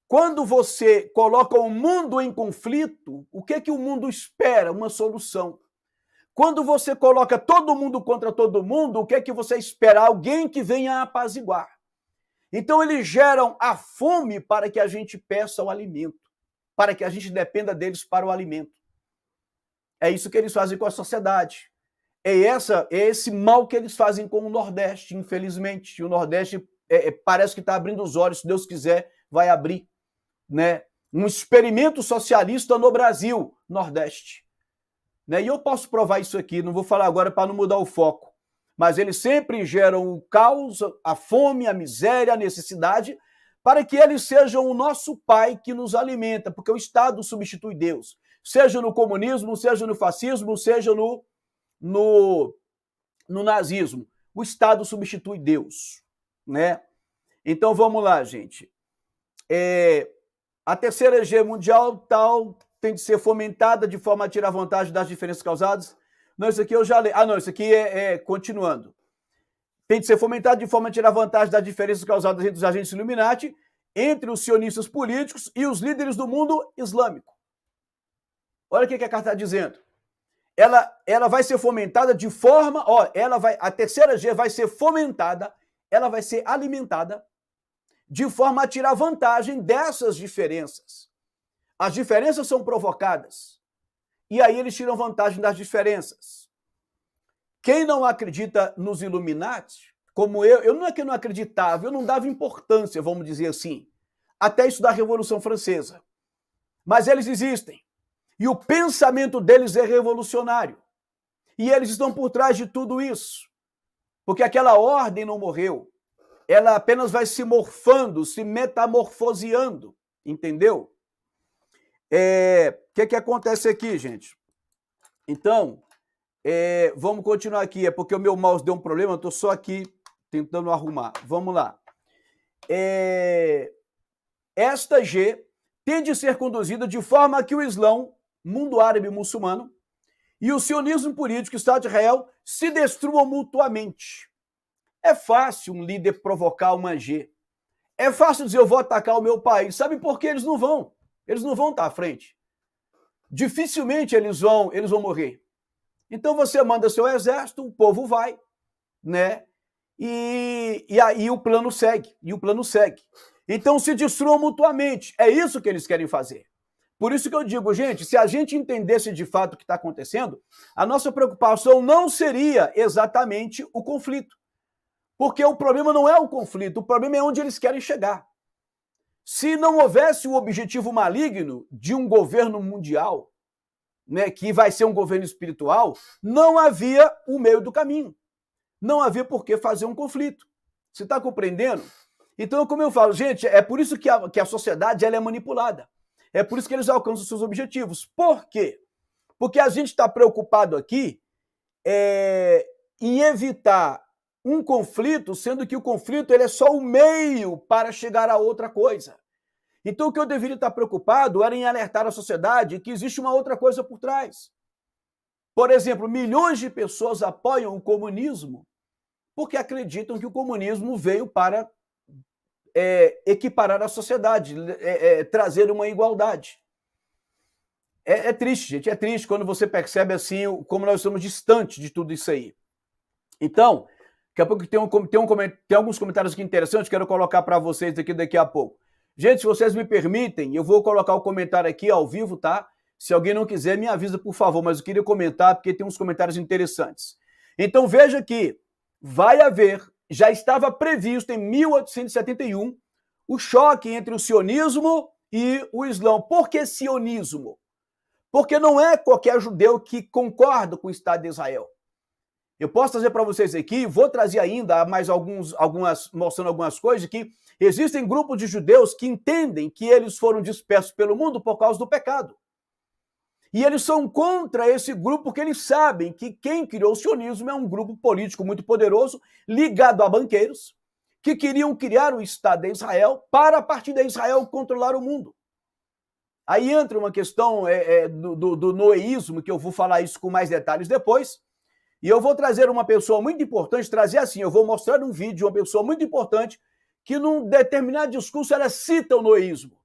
Quando você coloca o mundo em conflito, o que o mundo espera? Uma solução. Quando você coloca todo mundo contra todo mundo, o que você espera? Alguém que venha apaziguar. Então, eles geram a fome para que a gente peça o alimento, para que a gente dependa deles para o alimento. É isso que eles fazem com a sociedade. É esse mal que eles fazem com o Nordeste, infelizmente. E o Nordeste parece que está abrindo os olhos, se Deus quiser, vai abrir, né? Um experimento socialista no Brasil, Nordeste. Né? E eu posso provar isso aqui, não vou falar agora para não mudar o foco. Mas eles sempre geram o caos, a fome, a miséria, a necessidade, para que eles sejam o nosso pai que nos alimenta, porque o Estado substitui Deus. Seja no comunismo, seja no fascismo, seja no nazismo. O Estado substitui Deus, né? Então vamos lá, gente. a terceira G mundial tal tem de ser fomentada de forma a tirar vantagem das diferenças causadas. Não, isso aqui eu já li. Ah, não, isso aqui continuando. Tem de ser fomentada de forma a tirar vantagem das diferenças causadas entre os agentes Illuminati, entre os sionistas políticos e os líderes do mundo islâmico. Olha o que a carta está dizendo. Ela vai ser fomentada de forma... a terceira G vai ser fomentada, ela vai ser alimentada de forma a tirar vantagem dessas diferenças. As diferenças são provocadas. E aí eles tiram vantagem das diferenças. Quem não acredita nos Illuminati, como eu não é que eu não acreditava, eu não dava importância, vamos dizer assim, até isso da Revolução Francesa. Mas eles existem. E o pensamento deles é revolucionário. E eles estão por trás de tudo isso. Porque aquela ordem não morreu. Ela apenas vai se morfando, se metamorfoseando. Entendeu? O que acontece aqui, gente? Então, vamos continuar aqui. É porque o meu mouse deu um problema, eu estou só aqui tentando arrumar. Vamos lá. Esta G tem de ser conduzida de forma que o Islão, mundo árabe muçulmano, e o sionismo político, o Estado de Israel, se destruam mutuamente. É fácil um líder provocar uma G. É fácil dizer, eu vou atacar o meu país. Sabe por quê? Eles não vão. Eles não vão estar à frente. Dificilmente eles vão morrer. Então você manda seu exército, o povo vai, né? E aí o plano segue. Então se destruam mutuamente. É isso que eles querem fazer. Por isso que eu digo, gente, se a gente entendesse de fato o que está acontecendo, a nossa preocupação não seria exatamente o conflito. Porque o problema não é o conflito, o problema é onde eles querem chegar. Se não houvesse o objetivo maligno de um governo mundial, né, que vai ser um governo espiritual, não havia o meio do caminho. Não havia por que fazer um conflito. Você está compreendendo? Então, como eu falo, gente, é por isso que a sociedade ela é manipulada. É por isso que eles alcançam seus objetivos. Por quê? Porque a gente está preocupado aqui em evitar um conflito, sendo que o conflito ele é só o meio para chegar a outra coisa. Então o que eu deveria estar preocupado era em alertar a sociedade que existe uma outra coisa por trás. Por exemplo, milhões de pessoas apoiam o comunismo porque acreditam que o comunismo veio para equiparar a sociedade, trazer uma igualdade. É triste, gente, é triste quando você percebe assim como nós estamos distantes de tudo isso aí. Então, daqui a pouco tem alguns comentários aqui interessantes, quero colocar para vocês aqui daqui a pouco. Gente, se vocês me permitem, eu vou colocar o comentário aqui ao vivo, tá? Se alguém não quiser, me avisa, por favor, mas eu queria comentar porque tem uns comentários interessantes. Então, veja que vai haver, já estava previsto em 1871, o choque entre o sionismo e o Islão. Por que sionismo? Porque não é qualquer judeu que concorda com o Estado de Israel. Eu posso trazer para vocês aqui, vou trazer ainda mais mostrando algumas coisas, que existem grupos de judeus que entendem que eles foram dispersos pelo mundo por causa do pecado. E eles são contra esse grupo porque eles sabem que quem criou o sionismo é um grupo político muito poderoso, ligado a banqueiros, que queriam criar o Estado de Israel para, a partir de Israel, controlar o mundo. Aí entra uma questão do noeísmo, que eu vou falar isso com mais detalhes depois, e eu vou trazer uma pessoa muito importante, eu vou mostrar um vídeo de uma pessoa muito importante que num determinado discurso ela cita o noeísmo.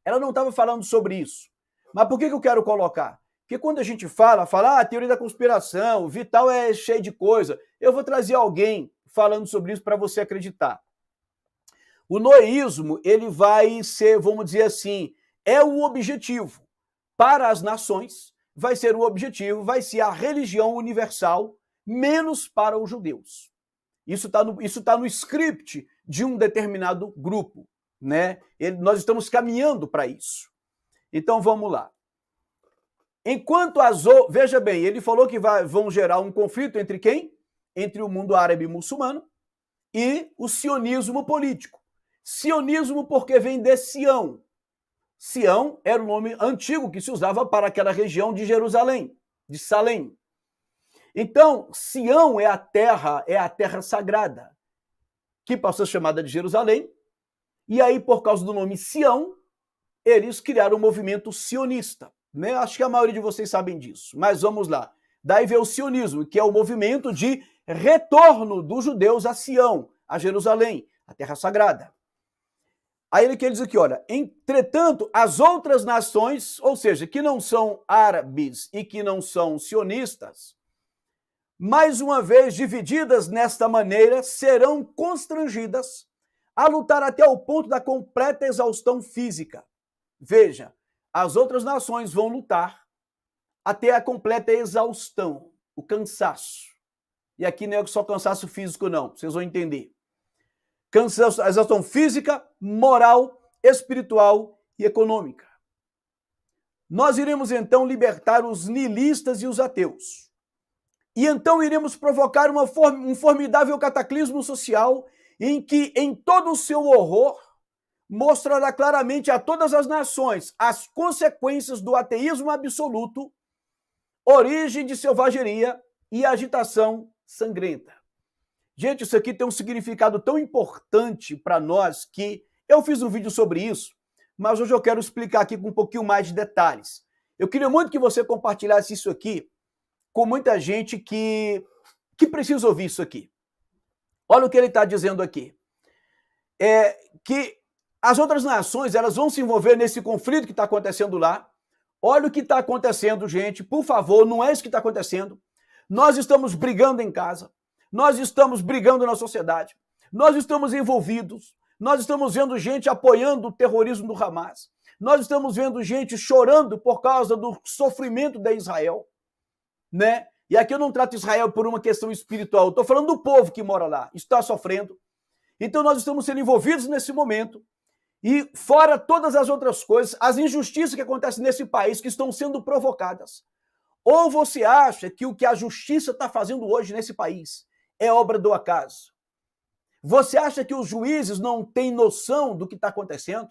Ela não estava falando sobre isso. Mas por que eu quero colocar? Porque quando a gente fala, a teoria da conspiração, o Vital é cheio de coisa, eu vou trazer alguém falando sobre isso para você acreditar. O noeísmo, ele vai ser, vamos dizer assim, é o objetivo para as nações, vai ser o objetivo, vai ser a religião universal, menos para os judeus. Isso tá no script de um determinado grupo, né? Nós estamos caminhando para isso. Então vamos lá. Veja bem, ele falou que vão gerar um conflito entre quem? Entre o mundo árabe muçulmano e o sionismo político. Sionismo porque vem de Sião. Sião era o nome antigo que se usava para aquela região de Jerusalém, de Salém. Então, Sião é a terra sagrada, que passou a ser chamada de Jerusalém, e aí, por causa do nome Sião, eles criaram o movimento sionista, né? Acho que a maioria de vocês sabem disso, mas vamos lá. Daí veio o sionismo, que é o movimento de retorno dos judeus a Sião, a Jerusalém, a Terra Sagrada. Aí ele quer dizer aqui, olha, entretanto, as outras nações, ou seja, que não são árabes e que não são sionistas, mais uma vez divididas nesta maneira, serão constrangidas a lutar até o ponto da completa exaustão física. Veja, as outras nações vão lutar até a completa exaustão, o cansaço. E aqui não é só cansaço físico, não, vocês vão entender. Cansaço, exaustão física, moral, espiritual e econômica. Nós iremos então libertar os niilistas e os ateus. E então iremos provocar um formidável cataclismo social em que, em todo o seu horror, mostrará claramente a todas as nações as consequências do ateísmo absoluto, origem de selvageria e agitação sangrenta. Gente, isso aqui tem um significado tão importante para nós que eu fiz um vídeo sobre isso, mas hoje eu quero explicar aqui com um pouquinho mais de detalhes. Eu queria muito que você compartilhasse isso aqui com muita gente que precisa ouvir isso aqui. Olha o que ele está dizendo aqui. Que as outras nações elas vão se envolver nesse conflito que está acontecendo lá. Olha o que está acontecendo, gente. Por favor, não é isso que está acontecendo. Nós estamos brigando em casa. Nós estamos brigando na sociedade. Nós estamos envolvidos. Nós estamos vendo gente apoiando o terrorismo do Hamas. Nós estamos vendo gente chorando por causa do sofrimento de Israel, né? E aqui eu não trato Israel por uma questão espiritual. Eu estou falando do povo que mora lá, está sofrendo. Então nós estamos sendo envolvidos nesse momento. E fora todas as outras coisas, as injustiças que acontecem nesse país que estão sendo provocadas. Ou você acha que o que a justiça está fazendo hoje nesse país é obra do acaso? Você acha que os juízes não têm noção do que está acontecendo?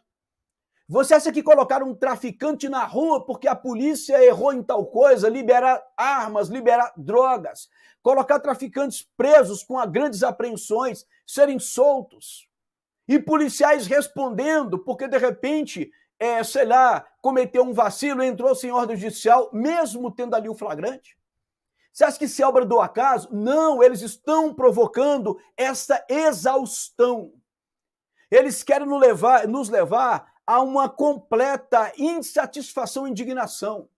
Você acha que colocar um traficante na rua porque a polícia errou em tal coisa, liberar armas, liberar drogas, colocar traficantes presos com grandes apreensões, serem soltos, e policiais respondendo porque de repente, sei lá, cometeu um vacilo, entrou sem ordem judicial, mesmo tendo ali o flagrante? Você acha que isso é obra do acaso? Não, eles estão provocando essa exaustão. Eles querem nos levar a uma completa insatisfação e indignação.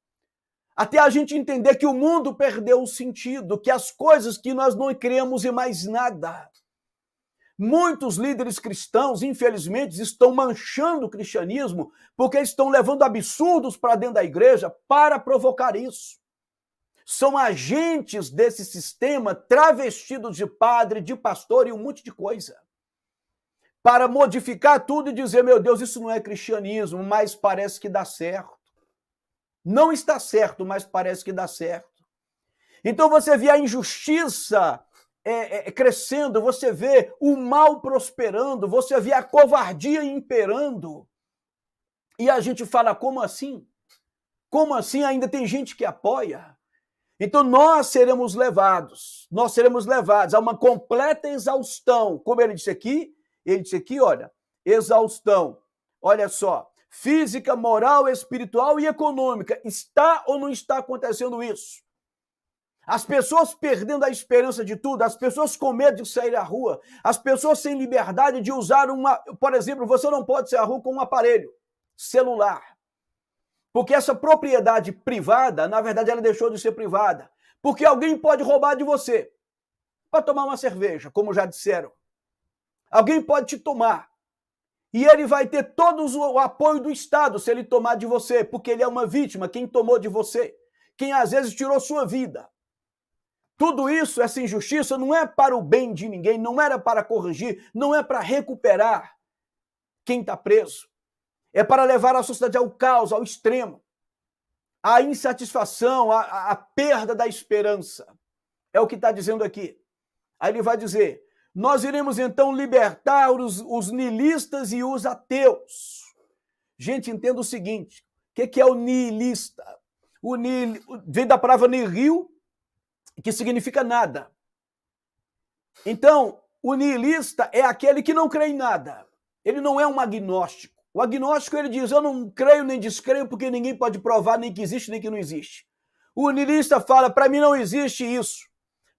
Até a gente entender que o mundo perdeu o sentido, que as coisas que nós não criamos em mais nada. Muitos líderes cristãos, infelizmente, estão manchando o cristianismo porque estão levando absurdos para dentro da igreja para provocar isso. São agentes desse sistema travestidos de padre, de pastor e um monte de coisa. Para modificar tudo e dizer, meu Deus, isso não é cristianismo, mas parece que dá certo. Não está certo, mas parece que dá certo. Então você vê a injustiça crescendo, você vê o mal prosperando, você vê a covardia imperando. E a gente fala, como assim? Como assim ainda tem gente que apoia? Então nós seremos levados a uma completa exaustão, como ele disse aqui, olha, exaustão, olha só, física, moral, espiritual e econômica. Está ou não está acontecendo isso? As pessoas perdendo a esperança de tudo, as pessoas com medo de sair à rua, as pessoas sem liberdade de usar por exemplo, você não pode sair à rua com um aparelho celular. Porque essa propriedade privada, na verdade, ela deixou de ser privada. Porque alguém pode roubar de você para tomar uma cerveja, como já disseram. Alguém pode te tomar. E ele vai ter todo o apoio do Estado se ele tomar de você, porque ele é uma vítima, quem tomou de você, quem às vezes tirou sua vida. Tudo isso, essa injustiça, não é para o bem de ninguém, não era para corrigir, não é para recuperar quem está preso. É para levar a sociedade ao caos, ao extremo. A insatisfação, a perda da esperança. É o que está dizendo aqui. Aí ele vai dizer, nós iremos então libertar os niilistas e os ateus. Gente, entenda o seguinte, o que é o niilista? Vem da palavra nihil, que significa nada. Então, o niilista é aquele que não crê em nada. Ele não é um agnóstico. O agnóstico, ele diz, eu não creio nem descreio porque ninguém pode provar nem que existe nem que não existe. O niilista fala, para mim não existe isso.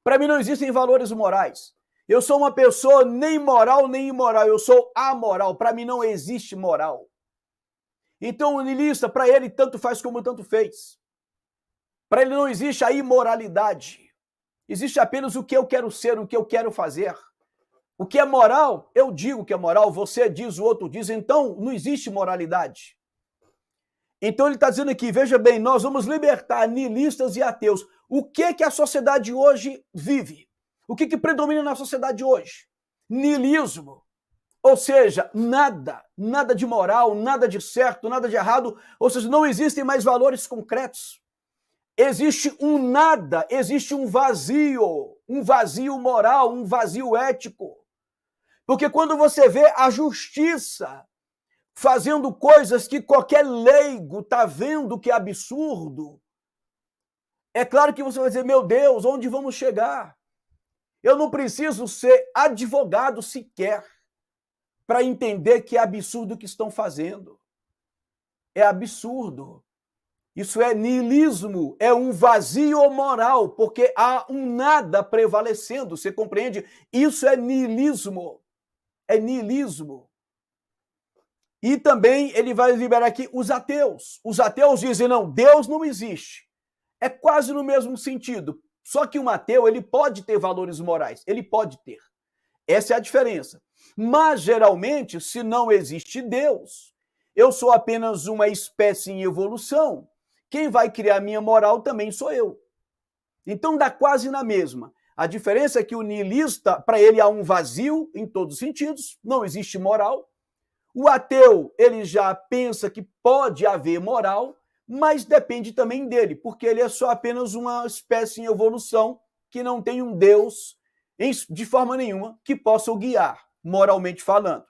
Para mim não existem valores morais. Eu sou uma pessoa nem moral nem imoral, eu sou amoral. Para mim não existe moral. Então o niilista, para ele, tanto faz como tanto fez. Para ele não existe a imoralidade. Existe apenas o que eu quero ser, o que eu quero fazer. O que é moral, eu digo que é moral, você diz, o outro diz, então não existe moralidade. Então ele está dizendo aqui, veja bem, nós vamos libertar niilistas e ateus. O que a sociedade hoje vive? O que predomina na sociedade hoje? Niilismo. Ou seja, nada de moral, nada de certo, nada de errado, ou seja, não existem mais valores concretos. Existe um nada, existe um vazio moral, um vazio ético. Porque quando você vê a justiça fazendo coisas que qualquer leigo está vendo que é absurdo, é claro que você vai dizer, meu Deus, onde vamos chegar? Eu não preciso ser advogado sequer para entender que é absurdo o que estão fazendo. É absurdo. Isso é niilismo, é um vazio moral, porque há um nada prevalecendo, você compreende? Isso é niilismo. É niilismo. E também ele vai liberar aqui os ateus. Os ateus dizem, não, Deus não existe. É quase no mesmo sentido. Só que um ateu, ele pode ter valores morais, ele pode ter. Essa é a diferença. Mas, geralmente, se não existe Deus, eu sou apenas uma espécie em evolução. Quem vai criar minha moral também sou eu. Então dá quase na mesma. A diferença é que o niilista, para ele há um vazio em todos os sentidos, não existe moral. O ateu, ele já pensa que pode haver moral, mas depende também dele, porque ele é só apenas uma espécie em evolução que não tem um Deus de forma nenhuma que possa o guiar, moralmente falando.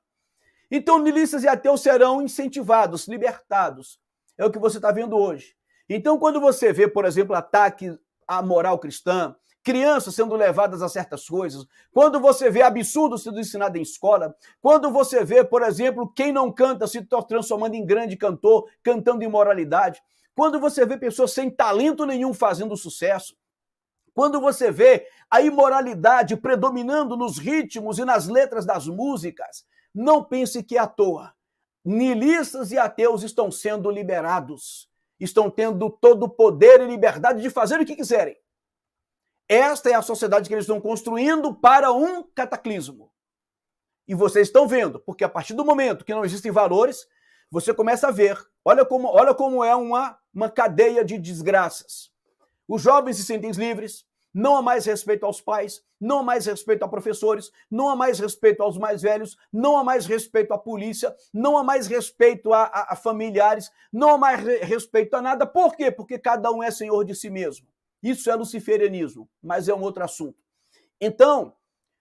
Então, niilistas e ateus serão incentivados, libertados. É o que você está vendo hoje. Então, quando você vê, por exemplo, ataque à moral cristã, crianças sendo levadas a certas coisas, quando você vê absurdo sendo ensinado em escola, quando você vê, por exemplo, quem não canta se transformando em grande cantor, cantando imoralidade, quando você vê pessoas sem talento nenhum fazendo sucesso, quando você vê a imoralidade predominando nos ritmos e nas letras das músicas, não pense que é à toa. Niilistas e ateus estão sendo liberados, estão tendo todo o poder e liberdade de fazer o que quiserem. Esta é a sociedade que eles estão construindo para um cataclismo. E vocês estão vendo, porque a partir do momento que não existem valores, você começa a ver, olha como é uma cadeia de desgraças. Os jovens se sentem livres, não há mais respeito aos pais, não há mais respeito a professores, não há mais respeito aos mais velhos, não há mais respeito à polícia, não há mais respeito a familiares, não há mais respeito a nada. Por quê? Porque cada um é senhor de si mesmo. Isso é luciferianismo, mas é um outro assunto. Então,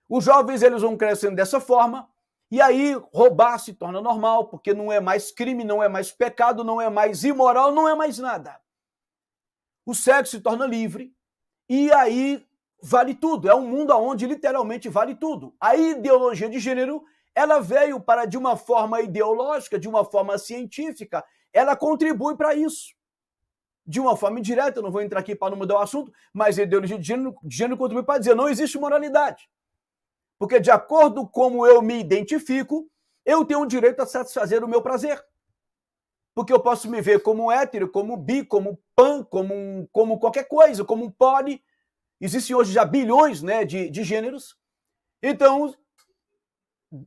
os jovens eles vão crescendo dessa forma, e aí roubar se torna normal, porque não é mais crime, não é mais pecado, não é mais imoral, não é mais nada. O sexo se torna livre, e aí vale tudo. É um mundo onde literalmente vale tudo. A ideologia de gênero, ela veio para, de uma forma ideológica, de uma forma científica, ela contribui para isso. De uma forma indireta, eu não vou entrar aqui para não mudar o assunto, mas a ideologia de gênero contribui para dizer não existe moralidade. Porque de acordo com como eu me identifico, eu tenho o direito a satisfazer o meu prazer. Porque eu posso me ver como hétero, como bi, como pan, como qualquer coisa, como um poli. Existem hoje já bilhões, né, de gêneros. Então,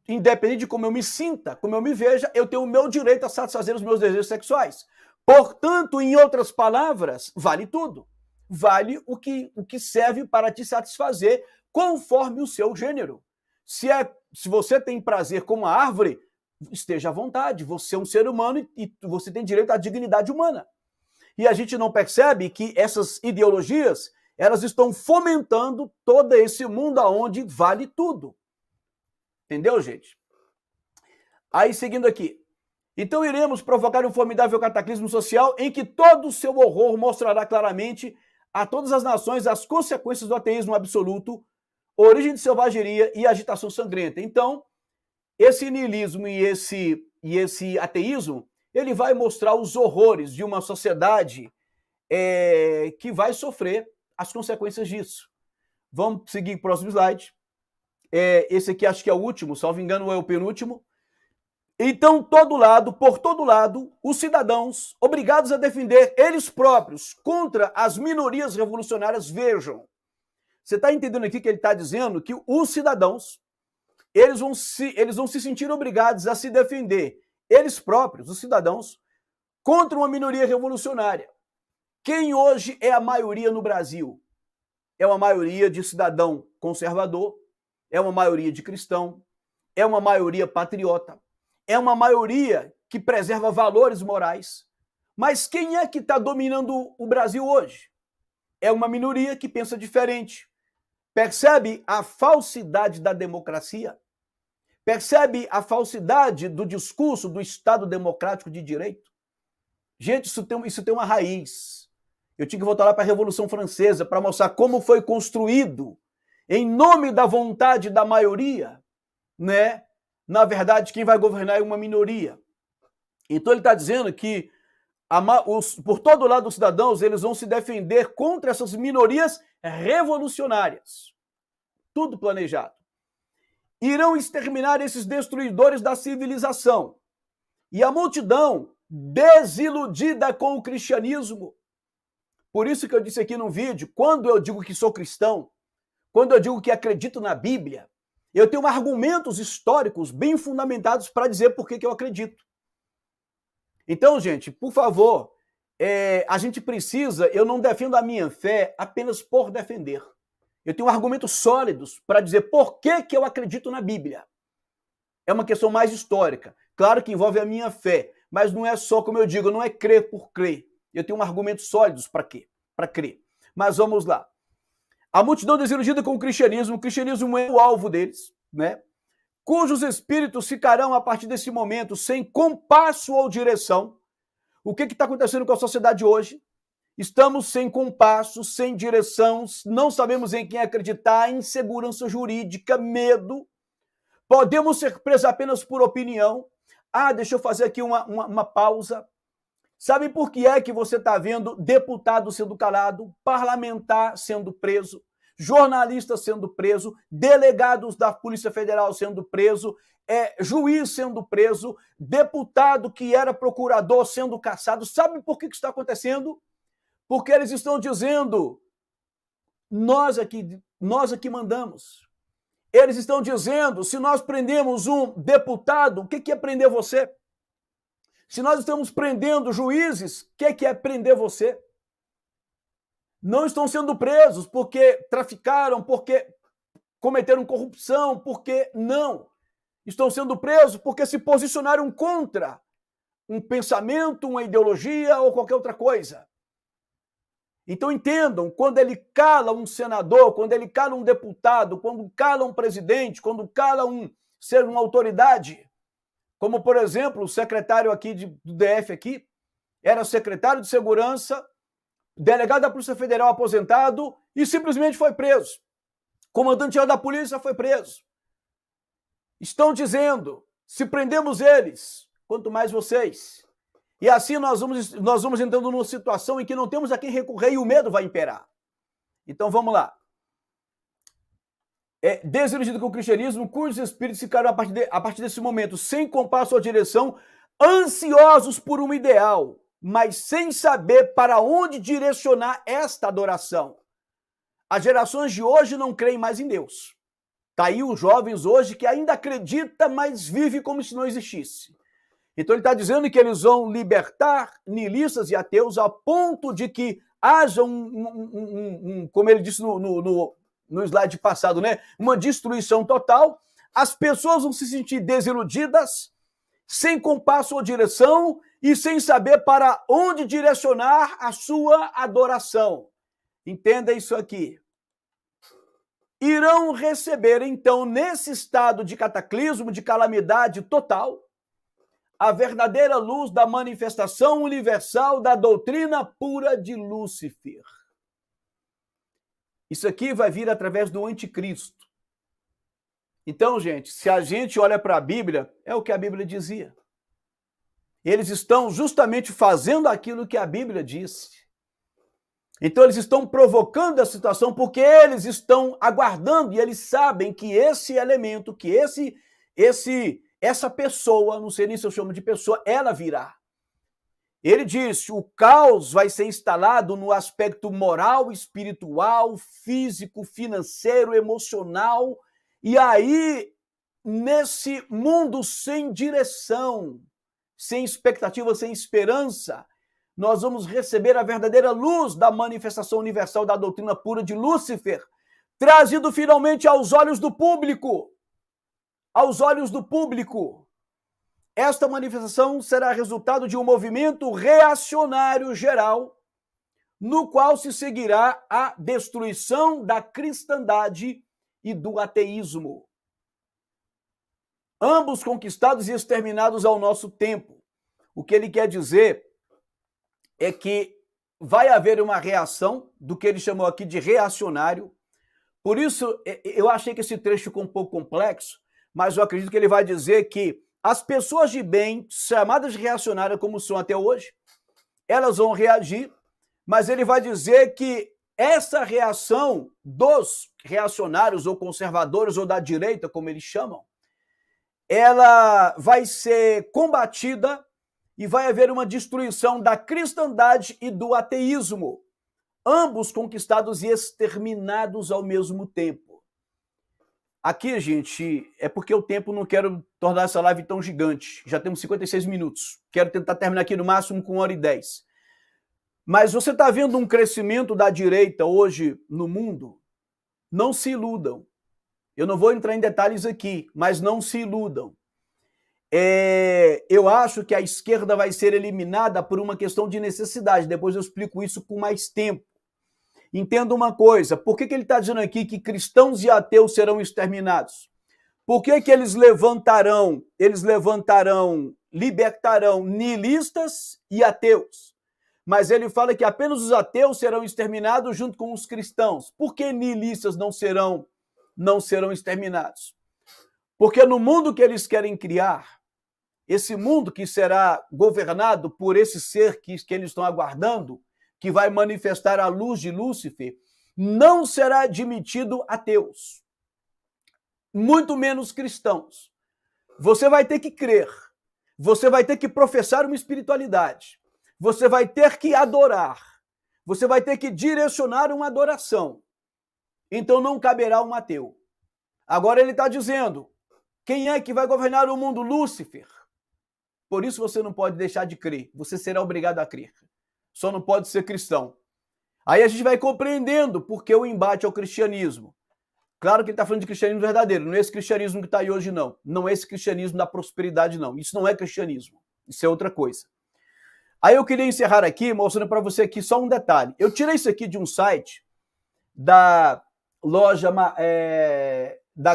independente de como eu me sinta, como eu me veja, eu tenho o meu direito a satisfazer os meus desejos sexuais. Portanto, em outras palavras, vale tudo. Vale o que serve para te satisfazer conforme o seu gênero. Se você tem prazer como a árvore, esteja à vontade. Você é um ser humano e você tem direito à dignidade humana. E a gente não percebe que essas ideologias, elas estão fomentando todo esse mundo onde vale tudo. Entendeu, gente? Aí, seguindo aqui. Então iremos provocar um formidável cataclismo social em que todo o seu horror mostrará claramente a todas as nações as consequências do ateísmo absoluto, origem de selvageria e agitação sangrenta. Então, esse niilismo e esse ateísmo, ele vai mostrar os horrores de uma sociedade que vai sofrer as consequências disso. Vamos seguir para o próximo slide. Esse aqui acho que é o último, salvo engano é o penúltimo. Então, por todo lado, os cidadãos obrigados a defender eles próprios contra as minorias revolucionárias, vejam. Você está entendendo aqui que ele está dizendo que os cidadãos, eles vão se sentir obrigados a se defender eles próprios, os cidadãos, contra uma minoria revolucionária. Quem hoje é a maioria no Brasil? É uma maioria de cidadão conservador, é uma maioria de cristão, é uma maioria patriota, é uma maioria que preserva valores morais. Mas quem é que está dominando o Brasil hoje? É uma minoria que pensa diferente. Percebe a falsidade da democracia? Percebe a falsidade do discurso do Estado democrático de direito? Gente, isso tem uma raiz. Eu tinha que voltar lá para a Revolução Francesa para mostrar como foi construído, em nome da vontade da maioria, né? Na verdade, quem vai governar é uma minoria. Então ele está dizendo que por todo lado os cidadãos eles vão se defender contra essas minorias revolucionárias. Tudo planejado. Irão exterminar esses destruidores da civilização. E a multidão, desiludida com o cristianismo. Por isso que eu disse aqui no vídeo, quando eu digo que sou cristão, quando eu digo que acredito na Bíblia, eu tenho argumentos históricos bem fundamentados para dizer por que eu acredito. Então, gente, por favor, a gente precisa, eu não defendo a minha fé apenas por defender. Eu tenho argumentos sólidos para dizer por que eu acredito na Bíblia. É uma questão mais histórica. Claro que envolve a minha fé, mas não é só, como eu digo, não é crer por crer. Eu tenho argumentos sólidos para quê? Para crer. Mas vamos lá. A multidão desiludida com o cristianismo é o alvo deles, né? Cujos espíritos ficarão, a partir desse momento, sem compasso ou direção. O que está acontecendo com a sociedade hoje? Estamos sem compasso, sem direção, não sabemos em quem acreditar, insegurança jurídica, medo. Podemos ser presos apenas por opinião. Deixa eu fazer aqui uma pausa. Sabe por que é que você está vendo deputado sendo calado, parlamentar sendo preso, jornalista sendo preso, delegados da Polícia Federal sendo preso, juiz sendo preso, deputado que era procurador sendo cassado? Sabe por que isso está acontecendo? Porque eles estão dizendo, nós aqui mandamos. Eles estão dizendo, se nós prendemos um deputado, o que é prender você? Se nós estamos prendendo juízes, o que é prender você? Não estão sendo presos porque traficaram, porque cometeram corrupção, porque não. Estão sendo presos porque se posicionaram contra um pensamento, uma ideologia ou qualquer outra coisa. Então entendam, quando ele cala um senador, quando ele cala um deputado, quando cala um presidente, quando cala ser uma autoridade, como por exemplo o secretário aqui do DF aqui, era secretário de segurança, delegado da Polícia Federal aposentado e simplesmente foi preso. Comandante-geral da polícia foi preso. Estão dizendo, se prendemos eles, quanto mais vocês. E assim nós vamos entrando numa situação em que não temos a quem recorrer e o medo vai imperar. Então vamos lá. Desiludido com o cristianismo, cujos espíritos ficaram a partir desse momento sem compasso ou direção, ansiosos por um ideal, mas sem saber para onde direcionar esta adoração. As gerações de hoje não creem mais em Deus. Está aí os jovens hoje que ainda acreditam, mas vivem como se não existisse. Então ele está dizendo que eles vão libertar niilistas e ateus a ponto de que haja como ele disse no slide passado, né? Uma destruição total. As pessoas vão se sentir desiludidas, sem compasso ou direção e sem saber para onde direcionar a sua adoração. Entenda isso aqui. Irão receber, então, nesse estado de cataclismo, de calamidade total, a verdadeira luz da manifestação universal da doutrina pura de Lúcifer. Isso aqui vai vir através do anticristo. Então, gente, se a gente olha para a Bíblia, é o que a Bíblia dizia. Eles estão justamente fazendo aquilo que a Bíblia disse. Então, eles estão provocando a situação porque eles estão aguardando e eles sabem que esse elemento, que essa pessoa, não sei nem se eu chamo de pessoa, ela virá. Ele diz: o caos vai ser instalado no aspecto moral, espiritual, físico, financeiro, emocional. E aí, nesse mundo sem direção, sem expectativa, sem esperança, nós vamos receber a verdadeira luz da manifestação universal da doutrina pura de Lúcifer, trazido finalmente aos olhos do público. Aos olhos do público. Esta manifestação será resultado de um movimento reacionário geral, no qual se seguirá a destruição da cristandade e do ateísmo. Ambos conquistados e exterminados ao nosso tempo. O que ele quer dizer é que vai haver uma reação do que ele chamou aqui de reacionário. Por isso, eu achei que esse trecho ficou um pouco complexo, mas eu acredito que ele vai dizer que as pessoas de bem, chamadas de reacionárias como são até hoje, elas vão reagir, mas ele vai dizer que essa reação dos reacionários ou conservadores ou da direita, como eles chamam, ela vai ser combatida e vai haver uma destruição da cristandade e do ateísmo, ambos conquistados e exterminados ao mesmo tempo. Aqui, gente, é porque o tempo não quero tornar essa live tão gigante. Já temos 56 minutos. Quero tentar terminar aqui no máximo com 1h10. Mas você está vendo um crescimento da direita hoje no mundo? Não se iludam. Eu não vou entrar em detalhes aqui, mas não se iludam. Eu acho que a esquerda vai ser eliminada por uma questão de necessidade. Depois eu explico isso com mais tempo. Entenda uma coisa, por que ele está dizendo aqui que cristãos e ateus serão exterminados? Por que eles libertarão nihilistas e ateus? Mas ele fala que apenas os ateus serão exterminados junto com os cristãos. Por que nihilistas não serão exterminados? Porque no mundo que eles querem criar, esse mundo que será governado por esse ser que eles estão aguardando, que vai manifestar a luz de Lúcifer, não será admitido ateus, muito menos cristãos. Você vai ter que crer, você vai ter que professar uma espiritualidade, você vai ter que adorar, você vai ter que direcionar uma adoração. Então não caberá um ateu. Agora ele está dizendo, quem é que vai governar o mundo? Lúcifer. Por isso você não pode deixar de crer, você será obrigado a crer. Só não pode ser cristão. Aí a gente vai compreendendo por que o embate ao cristianismo. Claro que ele está falando de cristianismo verdadeiro, não é esse cristianismo que está aí hoje, não. Não é esse cristianismo da prosperidade, não. Isso não é cristianismo. Isso é outra coisa. Aí eu queria encerrar aqui, mostrando para você aqui só um detalhe. Eu tirei isso aqui de um site da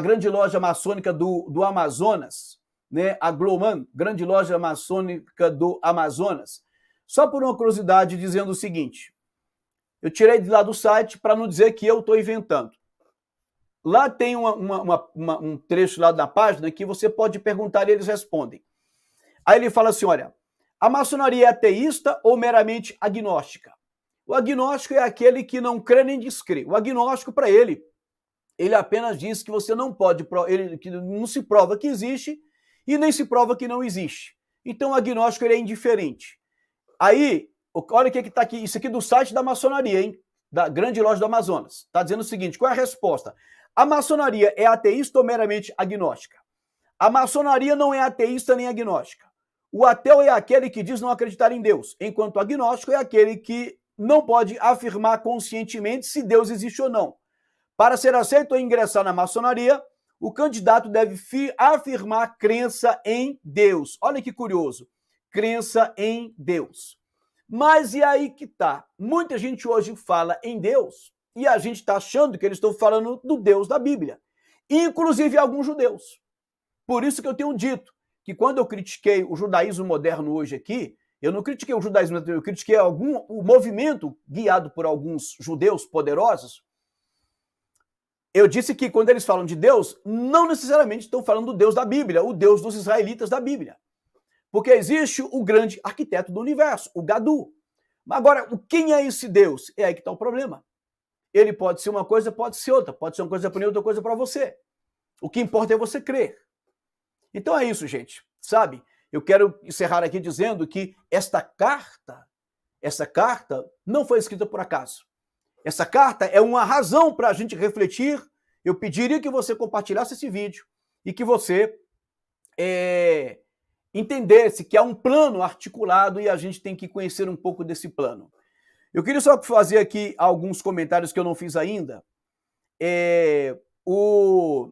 grande loja maçônica do Amazonas, né? A Gloman, grande loja maçônica do Amazonas. Só por uma curiosidade, dizendo o seguinte, eu tirei de lá do site para não dizer que eu estou inventando. Lá tem um trecho lá da página que você pode perguntar e eles respondem. Aí ele fala assim, olha, a maçonaria é ateísta ou meramente agnóstica? O agnóstico é aquele que não crê nem descrê. O agnóstico, para ele apenas diz que você não pode, que não se prova que existe e nem se prova que não existe. Então o agnóstico ele é indiferente. Aí, olha o que está aqui, isso aqui do site da maçonaria, hein? Da grande loja do Amazonas. Está dizendo o seguinte, qual é a resposta? A maçonaria é ateísta ou meramente agnóstica? A maçonaria não é ateísta nem agnóstica. O ateu é aquele que diz não acreditar em Deus, enquanto o agnóstico é aquele que não pode afirmar conscientemente se Deus existe ou não. Para ser aceito ou ingressar na maçonaria, o candidato deve afirmar crença em Deus. Olha que curioso. Crença em Deus. Mas e aí que tá? Muita gente hoje fala em Deus e a gente está achando que eles estão falando do Deus da Bíblia. Inclusive alguns judeus. Por isso que eu tenho dito que quando eu critiquei o judaísmo moderno hoje aqui, eu não critiquei o judaísmo, eu critiquei o movimento guiado por alguns judeus poderosos. eu disse que quando eles falam de Deus, não necessariamente estão falando do Deus da Bíblia, o Deus dos israelitas da Bíblia. Porque existe o grande arquiteto do universo, o Gadu. Mas agora, quem é esse Deus? É aí que está o problema. Ele pode ser uma coisa, pode ser outra. Pode ser uma coisa para mim, outra coisa para você. O que importa é você crer. Então é isso, gente. Sabe? Eu quero encerrar aqui dizendo que essa carta não foi escrita por acaso. Essa carta é uma razão para a gente refletir. Eu pediria que você compartilhasse esse vídeo e que você entendesse que há um plano articulado e a gente tem que conhecer um pouco desse plano. Eu queria só fazer aqui alguns comentários que eu não fiz ainda. O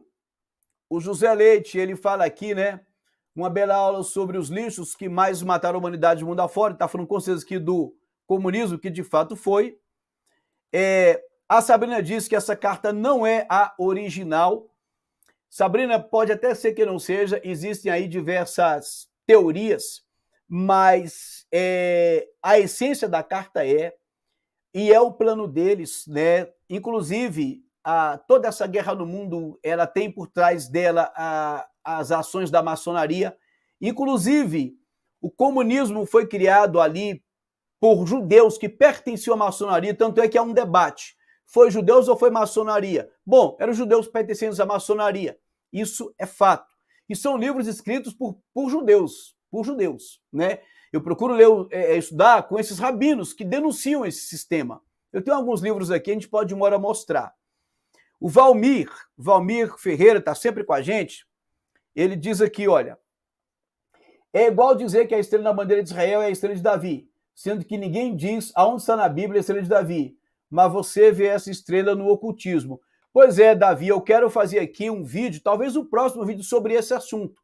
José Leite, ele fala aqui, né? Uma bela aula sobre os lixos que mais mataram a humanidade do mundo afora. Está falando com certeza aqui do comunismo, que de fato foi. A Sabrina diz que essa carta não é a original. Sabrina, pode até ser que não seja, existem aí diversas teorias, mas a essência da carta e é o plano deles, né? Inclusive, toda essa guerra no mundo, ela tem por trás dela as ações da maçonaria. Inclusive, o comunismo foi criado ali por judeus que pertenciam à maçonaria, tanto é que há um debate. Foi judeus ou foi maçonaria? Bom, eram judeus pertencentes à maçonaria. Isso é fato. E são livros escritos por judeus, né? Eu procuro estudar com esses rabinos que denunciam esse sistema. Eu tenho alguns livros aqui, a gente pode uma hora mostrar. O Valmir Ferreira está sempre com a gente. Ele diz aqui, olha, é igual dizer que a estrela na bandeira de Israel é a estrela de Davi, sendo que ninguém diz aonde está na Bíblia a estrela de Davi, mas você vê essa estrela no ocultismo. Pois é, Davi, eu quero fazer aqui um vídeo, talvez o próximo vídeo, sobre esse assunto.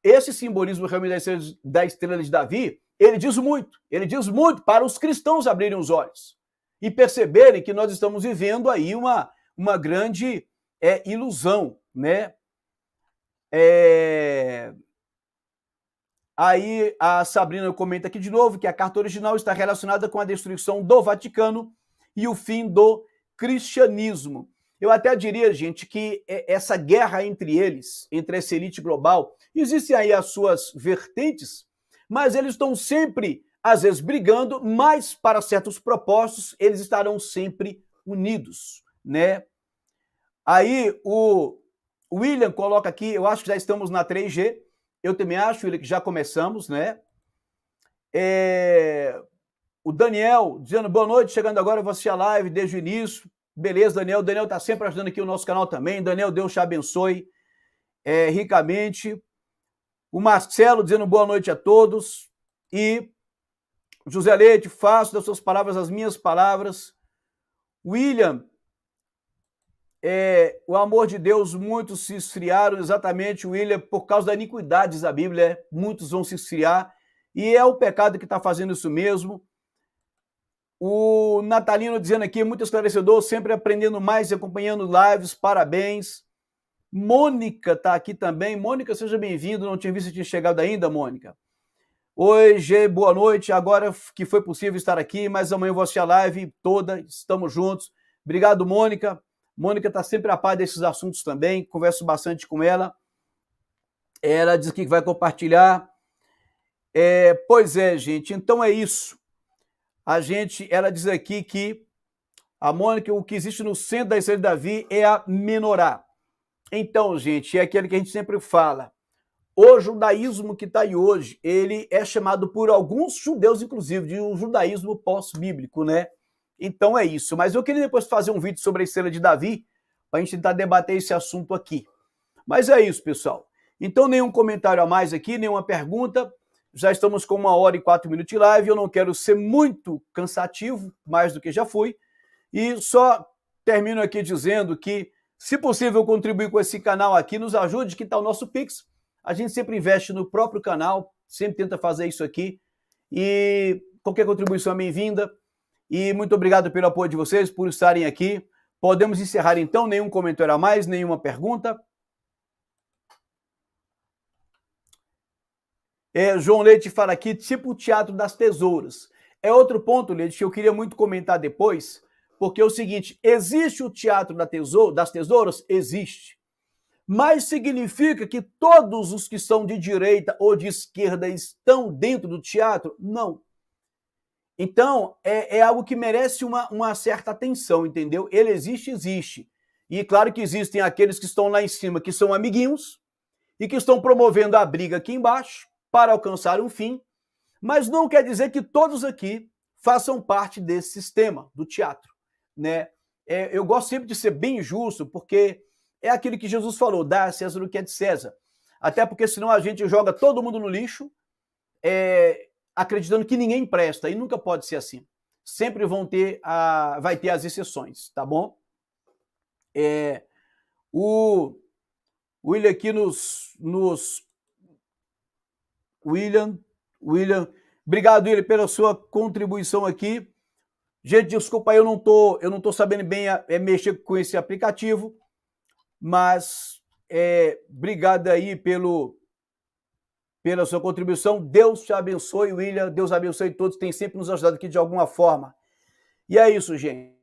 Esse simbolismo realmente da estrela de Davi, ele diz muito para os cristãos abrirem os olhos e perceberem que nós estamos vivendo aí uma grande ilusão, né? Aí a Sabrina comenta aqui de novo que a carta original está relacionada com a destruição do Vaticano e o fim do cristianismo. Eu até diria, gente, que essa guerra entre eles, entre essa elite global, existem aí as suas vertentes, mas eles estão sempre, às vezes, brigando, mas para certos propósitos eles estarão sempre unidos, né? Aí o William coloca aqui, eu acho que já estamos na 3G, eu também acho, William, que já começamos, né? O Daniel dizendo boa noite, chegando agora, eu vou assistir a live desde o início. Beleza, Daniel. Daniel está sempre ajudando aqui o nosso canal também. Daniel, Deus te abençoe ricamente. O Marcelo dizendo boa noite a todos. E José Leite, faço das suas palavras as minhas palavras. William, o amor de Deus, muitos se esfriaram, exatamente, William, por causa da iniquidade da Bíblia, muitos vão se esfriar, e é o pecado que está fazendo isso mesmo. O Natalino dizendo aqui, muito esclarecedor, sempre aprendendo mais e acompanhando lives, parabéns. Mônica está aqui também. Mônica, seja bem-vindo, não tinha visto que tinha chegado ainda, Mônica. Oi, G, boa noite, agora que foi possível estar aqui, mas amanhã eu vou assistir a live toda, estamos juntos. Obrigado, Mônica. Mônica está sempre a par desses assuntos também, converso bastante com ela. Ela diz que vai compartilhar. Pois é, gente, então é isso. Ela diz aqui que a Mônica, o que existe no centro da estrela de Davi é a menorá. Então, gente, é aquele que a gente sempre fala. O judaísmo que está aí hoje, ele é chamado por alguns judeus, inclusive, de um judaísmo pós-bíblico, né? Então é isso. Mas eu queria depois fazer um vídeo sobre a estrela de Davi, para a gente tentar debater esse assunto aqui. Mas é isso, pessoal. Então, nenhum comentário a mais aqui, nenhuma pergunta. Já estamos com 1h04 de live, eu não quero ser muito cansativo, mais do que já fui, e só termino aqui dizendo que, se possível, contribuir com esse canal aqui, nos ajude, que está o nosso Pix, a gente sempre investe no próprio canal, sempre tenta fazer isso aqui, e qualquer contribuição é bem-vinda, e muito obrigado pelo apoio de vocês, por estarem aqui. Podemos encerrar então, nenhum comentário a mais, nenhuma pergunta. João Leite fala aqui, tipo o Teatro das Tesouras. É outro ponto, Leite, que eu queria muito comentar depois, Porque é o seguinte, existe o teatro das tesouras? Existe. Mas significa que todos os que são de direita ou de esquerda estão dentro do teatro? Não. Então, é algo que merece uma certa atenção, entendeu? Ele existe, existe. E claro que existem aqueles que estão lá em cima, que são amiguinhos, e que estão promovendo a briga aqui embaixo para alcançar um fim, mas não quer dizer que todos aqui façam parte desse sistema do teatro, né? Eu gosto sempre de ser bem justo, porque é aquilo que Jesus falou, dá a César o que é de César. Até porque senão a gente joga todo mundo no lixo, acreditando que ninguém presta, e nunca pode ser assim. Sempre vai ter as exceções, tá bom? O William aqui William, obrigado, William, pela sua contribuição aqui. Gente, desculpa aí, eu não tô sabendo bem mexer com esse aplicativo, mas obrigado aí pela sua contribuição. Deus te abençoe, William. Deus abençoe todos, tem sempre nos ajudado aqui de alguma forma. E é isso, gente.